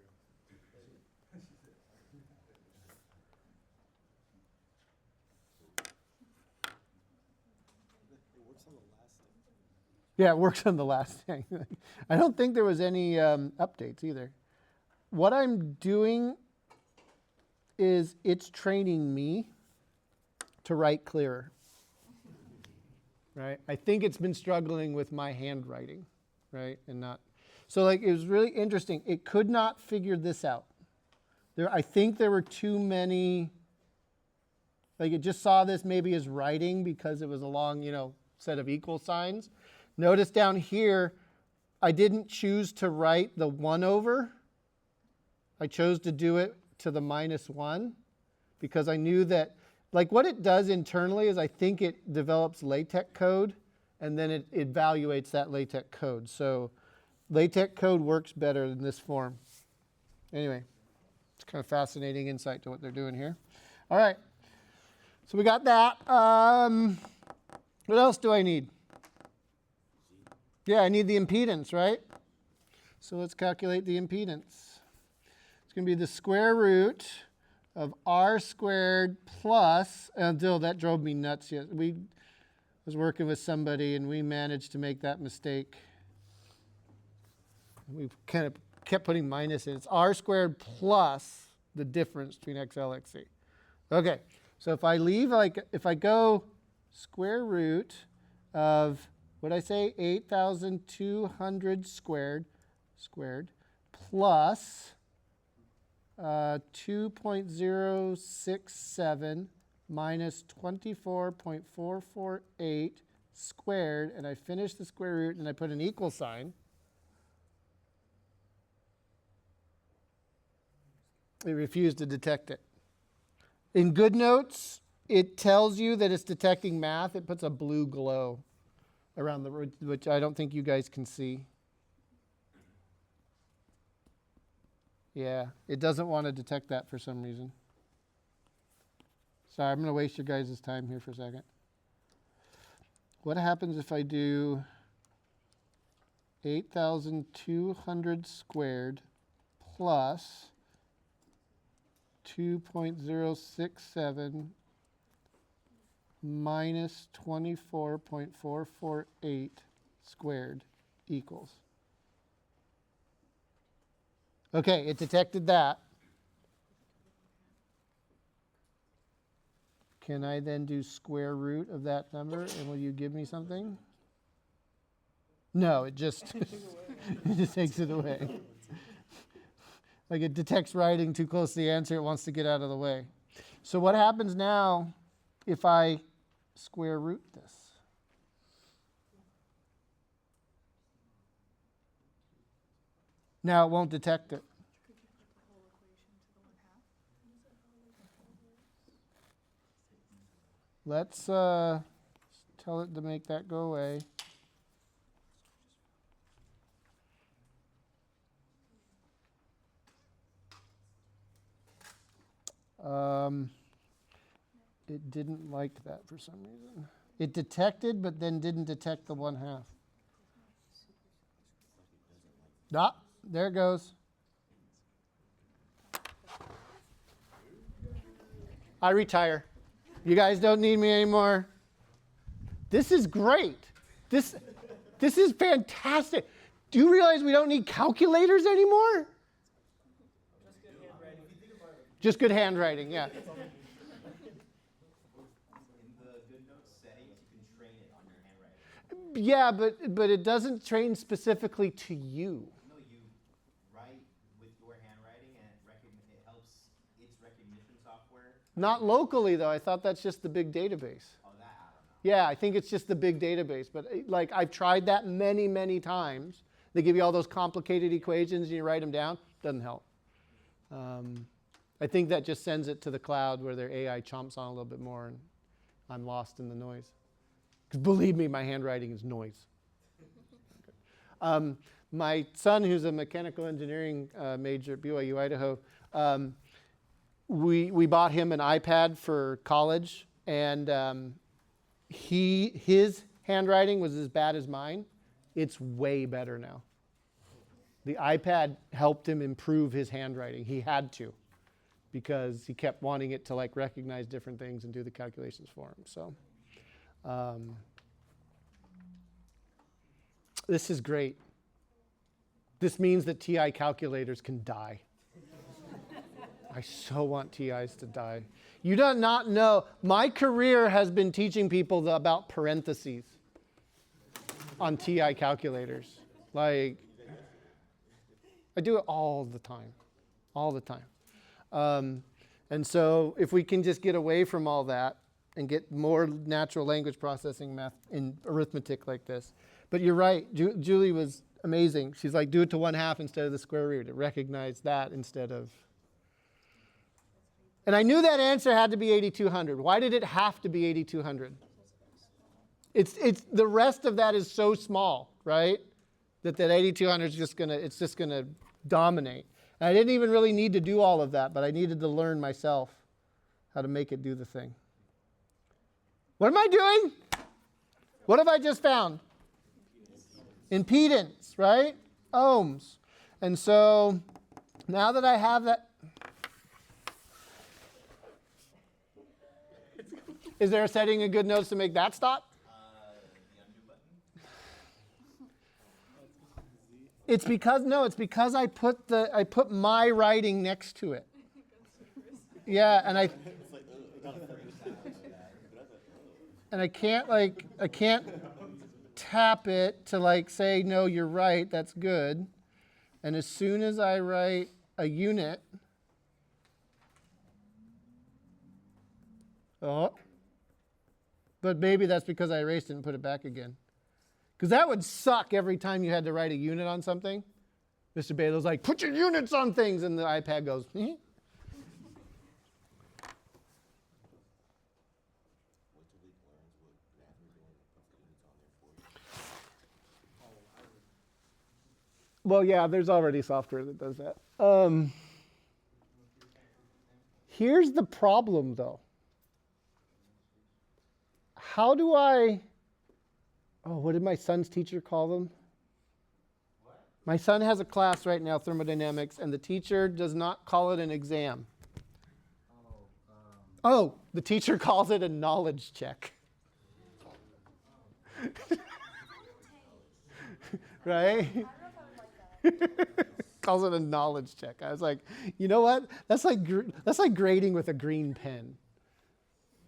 [SPEAKER 4] go.
[SPEAKER 1] Yeah, it works on the last thing. I don't think there was any updates either. What I'm doing is it's training me to write clearer. Right? I think it's been struggling with my handwriting, right? And not. So like it was really interesting. It could not figure this out. I think there were too many, like it just saw this maybe as writing because it was a long, set of equal signs. Notice down here, I didn't choose to write the 1 over. I chose to do it to the -1 because I knew that, like what it does internally is I think it develops LaTeX code and then it evaluates that LaTeX code. So LaTeX code works better than this form. Anyway, it's kind of fascinating insight to what they're doing here. All right, so we got that. What else do I need? Yeah, I need the impedance, right? So let's calculate the impedance. It's going to be the square root of r squared plus, until that drove me nuts. Yes, I was working with somebody and we managed to make that mistake. We kind of kept putting minus in. It's r squared plus the difference between xl, xc. Okay, so if I go square root of, what did I say, 8,200 squared plus 2.067 minus 24.448 squared, and I finish the square root and I put an equal sign. It refused to detect it. In GoodNotes, it tells you that it's detecting math. It puts a blue glow around the root, which I don't think you guys can see. Yeah, it doesn't want to detect that for some reason. Sorry, I'm going to waste your guys' time here for a second. What happens if I do 8,200 squared plus 2.067 minus 24.448 squared equals? Okay, it detected that. Can I then do square root of that number and will you give me something? No, it just it just takes it away. Like it detects writing too close to the answer, it wants to get out of the way. So what happens now if I square root this? Now it won't detect it. Let's tell it to make that go away. It didn't like that for some reason. It detected, but then didn't detect the 1/2. Ah, there it goes. I retire. You guys don't need me anymore. This is great. This is fantastic. Do you realize we don't need calculators anymore? Just good handwriting, yeah.
[SPEAKER 4] In the GoodNotes settings, you can train it on your handwriting.
[SPEAKER 1] Yeah, but it doesn't train specifically to you.
[SPEAKER 4] No, you write with your handwriting and it helps its recognition software.
[SPEAKER 1] Not locally, though. I thought that's just the big database.
[SPEAKER 4] Oh, that I don't know.
[SPEAKER 1] Yeah, I think it's just the big database. But like I've tried that many, many times. They give you all those complicated equations and you write them down. Doesn't help. I think that just sends it to the cloud where their AI chomps on a little bit more and I'm lost in the noise. Because believe me, my handwriting is noise. My son, who's a mechanical engineering major at BYU, Idaho, we bought him an iPad for college, and his handwriting was as bad as mine. It's way better now. The iPad helped him improve his handwriting. He had to, because he kept wanting it to like recognize different things and do the calculations for him. So This is great. This means that TI calculators can die. I so want TIs to die. You do not know. My career has been teaching people about parentheses on TI calculators. Like, I do it all the time. All the time. And so if we can just get away from all that and get more natural language processing math in arithmetic like this. But you're right. Julie was amazing. She's like, do it to 1/2 instead of the square root. It recognized that instead of... And I knew that answer had to be 8,200. Why did it have to be 8,200? It's the rest of that is so small, right? That 8,200 is just gonna dominate. And I didn't even really need to do all of that, but I needed to learn myself how to make it do the thing. What am I doing? What have I just found? Impedance, right? Ohms. And so now that I have that, is there a setting in good notes to make that stop? It's because I put my writing next to it. Yeah, and I can't tap it to say, no, you're right, that's good. And as soon as I write a unit, but maybe that's because I erased it and put it back again. Because that would suck every time you had to write a unit on something. Mr. Balogh's like, put your units on things, and the iPad goes, Well, yeah, there's already software that does that. Here's the problem, though. How do I... Oh, what did my son's teacher call them? What? My son has a class right now, thermodynamics, and the teacher does not call it an exam. The teacher calls it a knowledge check. Right? Calls it a knowledge check. I was like, you know what? That's like grading with a green pen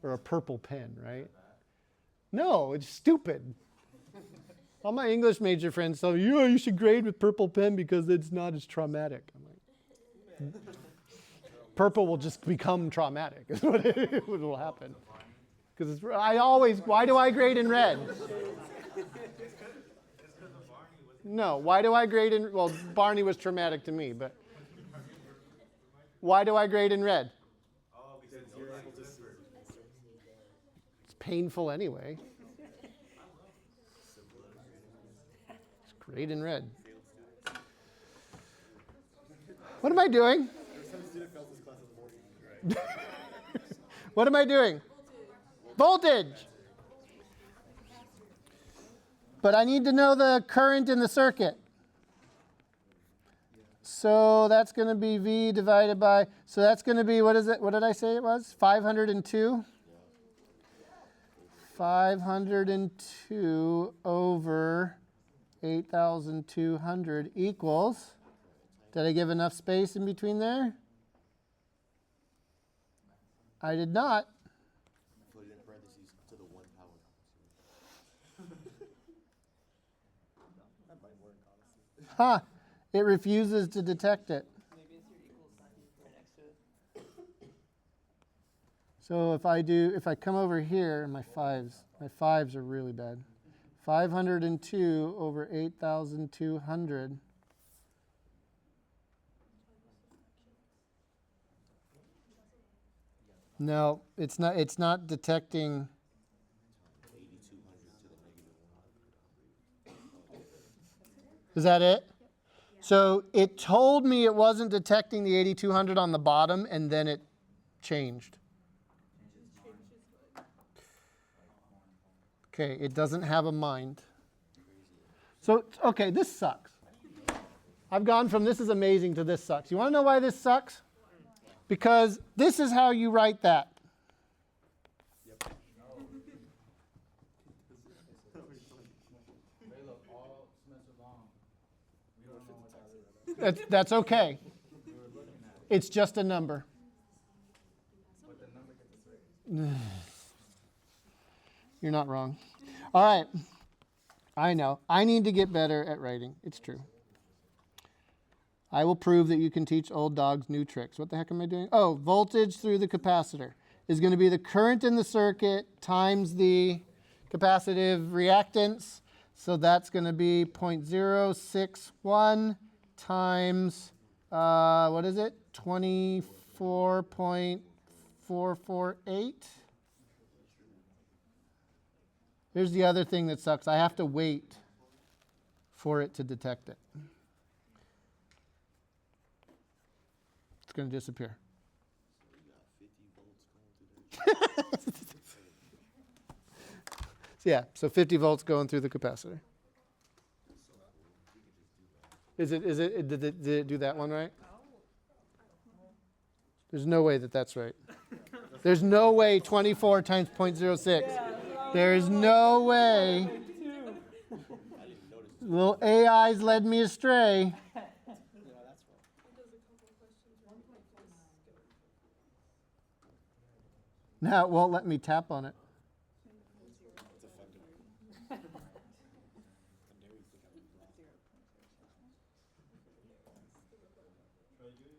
[SPEAKER 1] or a purple pen, right? No, it's stupid. All my English major friends tell me, you should grade with purple pen because it's not as traumatic. I'm like, purple will just become traumatic is what will happen. Because why do I grade in red? No, why do I grade in, well, Barney was traumatic to me, but why do I grade in red? It's painful anyway. Grade in red. What am I doing? What am I doing? Voltage. But I need to know the current in the circuit. So that's going to be V divided by, so that's going to be, what is it? What did I say it was? 502? 502 over 8,200 equals, did I give enough space in between there? I did not.
[SPEAKER 4] Put it in parentheses to the 1 power. That might work, honestly.
[SPEAKER 1] It refuses to detect it.
[SPEAKER 6] Maybe it's your equals sign right next to it.
[SPEAKER 1] So if I come over here, my fives are really bad. 502 over 8,200. No, it's not detecting.
[SPEAKER 4] 8,200 to the -1.
[SPEAKER 1] Is that it? So it told me it wasn't detecting the 8,200 on the bottom, and then it changed. Okay, it doesn't have a mind. So, okay, this sucks. I've gone from this is amazing to this sucks. You want to know why this sucks? Because this is how you write that.
[SPEAKER 3] Balogh, all
[SPEAKER 1] That's okay. It's just a number.
[SPEAKER 3] But the number gets us right.
[SPEAKER 1] You're not wrong. All right. I know. I need to get better at writing. It's true. I will prove that you can teach old dogs new tricks. What the heck am I doing? Oh, voltage through the capacitor is going to be the current in the circuit times the capacitive reactance. So that's going to be 0.061 times, what is it? 24.448. Here's the other thing that sucks. I have to wait for it to detect it. It's going to disappear. Yeah, so 50 volts going through the capacitor. Did it do that one right? There's no way that that's right. There's no way 24 times 0.06. There's no way. Little AIs led me astray. Now it won't let me tap on it.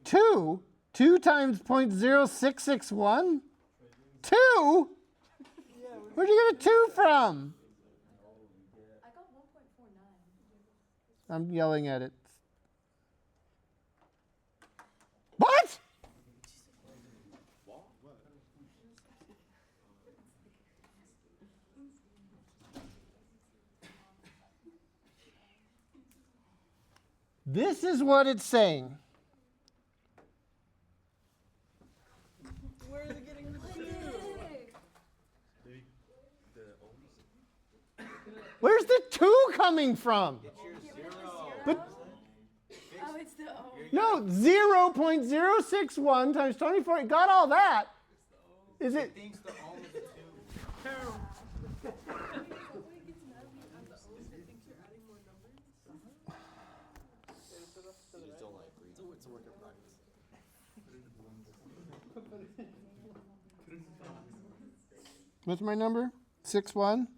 [SPEAKER 1] Two times 0.0661? 2? Where'd you get a 2 from?
[SPEAKER 2] I got 1.49.
[SPEAKER 1] I'm yelling at it. What? This is what it's saying.
[SPEAKER 6] Where are they getting the two?
[SPEAKER 1] Where's the 2 coming from? But
[SPEAKER 2] Oh, it's the O.
[SPEAKER 1] no, 0.061 times 24. You got all that. Is it?
[SPEAKER 3] Thinks the ohm is a 2.
[SPEAKER 4] It's a work in progress.
[SPEAKER 1] What's my number? 61?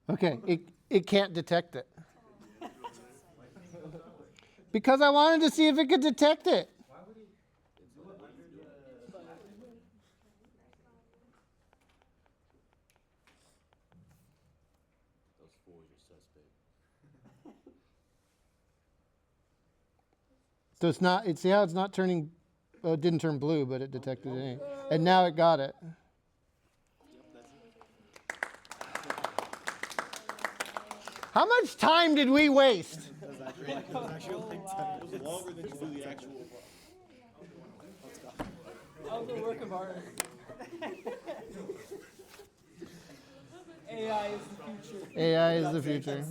[SPEAKER 1] Okay, it can't detect it. Because I wanted to see if it could detect it.
[SPEAKER 4] Those fools are suspect.
[SPEAKER 1] So it's not, see how it's not turning, well, it didn't turn blue, but it detected it anyway. And now it got it. How much time did we waste?
[SPEAKER 4] It was longer than you do the actual.
[SPEAKER 6] That was a work of art. AI is the future.
[SPEAKER 1] AI is the future.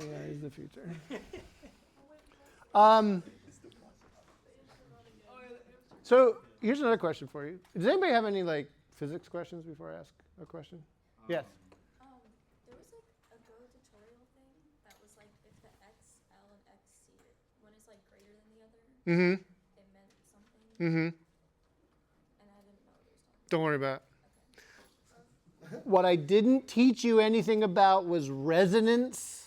[SPEAKER 1] AI is the future. So here's another question for you. Does anybody have any physics questions before I ask a question? Yes.
[SPEAKER 2] There was a Go tutorial thing that was like if the X, L, and XC, one is greater than the other,
[SPEAKER 1] Mm-hmm.
[SPEAKER 2] it meant something,
[SPEAKER 1] Mm-hmm.
[SPEAKER 2] and I didn't know there was something.
[SPEAKER 1] Don't worry about it. What I didn't teach you anything about was resonance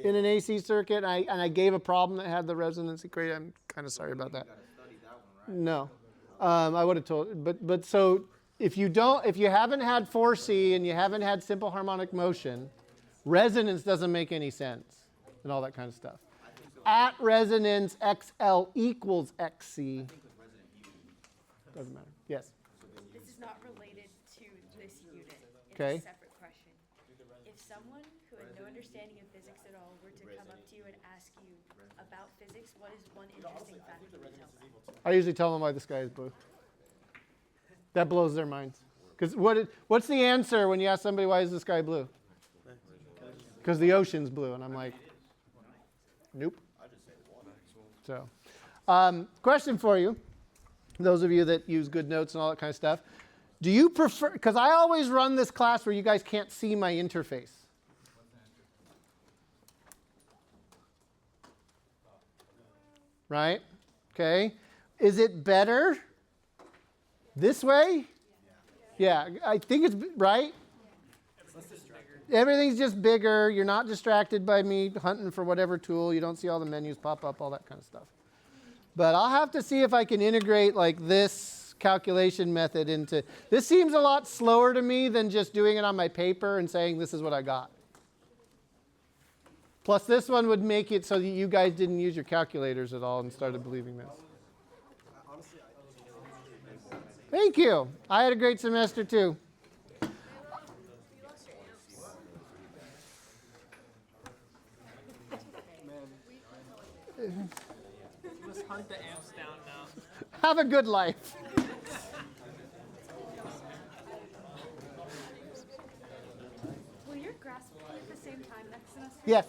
[SPEAKER 1] in an AC circuit. And I gave a problem that had the resonance equation. I'm kind of sorry about that. No, I would have told. But so if you haven't had 4C and you haven't had simple harmonic motion, resonance doesn't make any sense and all that kind of stuff. At resonance, XL equals XC. Doesn't matter. Yes.
[SPEAKER 7] This is not related to this unit. It's
[SPEAKER 1] Okay.
[SPEAKER 7] a separate question. If someone who had no understanding of physics at all were to come up to you and ask you about physics, what is one interesting fact you would tell them?
[SPEAKER 1] I usually tell them why the sky is blue. That blows their minds. Because what's the answer when you ask somebody why is the sky blue? Because the ocean's blue, and I'm like, nope. So, question for you. those of you that use good notes and all that kind of stuff. Do you prefer, because I always run this class where you guys can't see my interface. Right? Okay. Is it better this way? Yeah, I think it's right. Everything's just bigger. You're not distracted by me hunting for whatever tool. You don't see all the menus pop up, all that kind of stuff. But I'll have to see if I can integrate like this calculation method into. This seems a lot slower to me than just doing it on my paper and saying this is what I got. Plus this one would make it so that you guys didn't use your calculators at all and started believing this. Thank you. I had a great semester too.
[SPEAKER 5] Let's hunt the amps down now.
[SPEAKER 1] Have a good life.
[SPEAKER 7] Will your graphs be at the same time next semester?
[SPEAKER 1] Yes.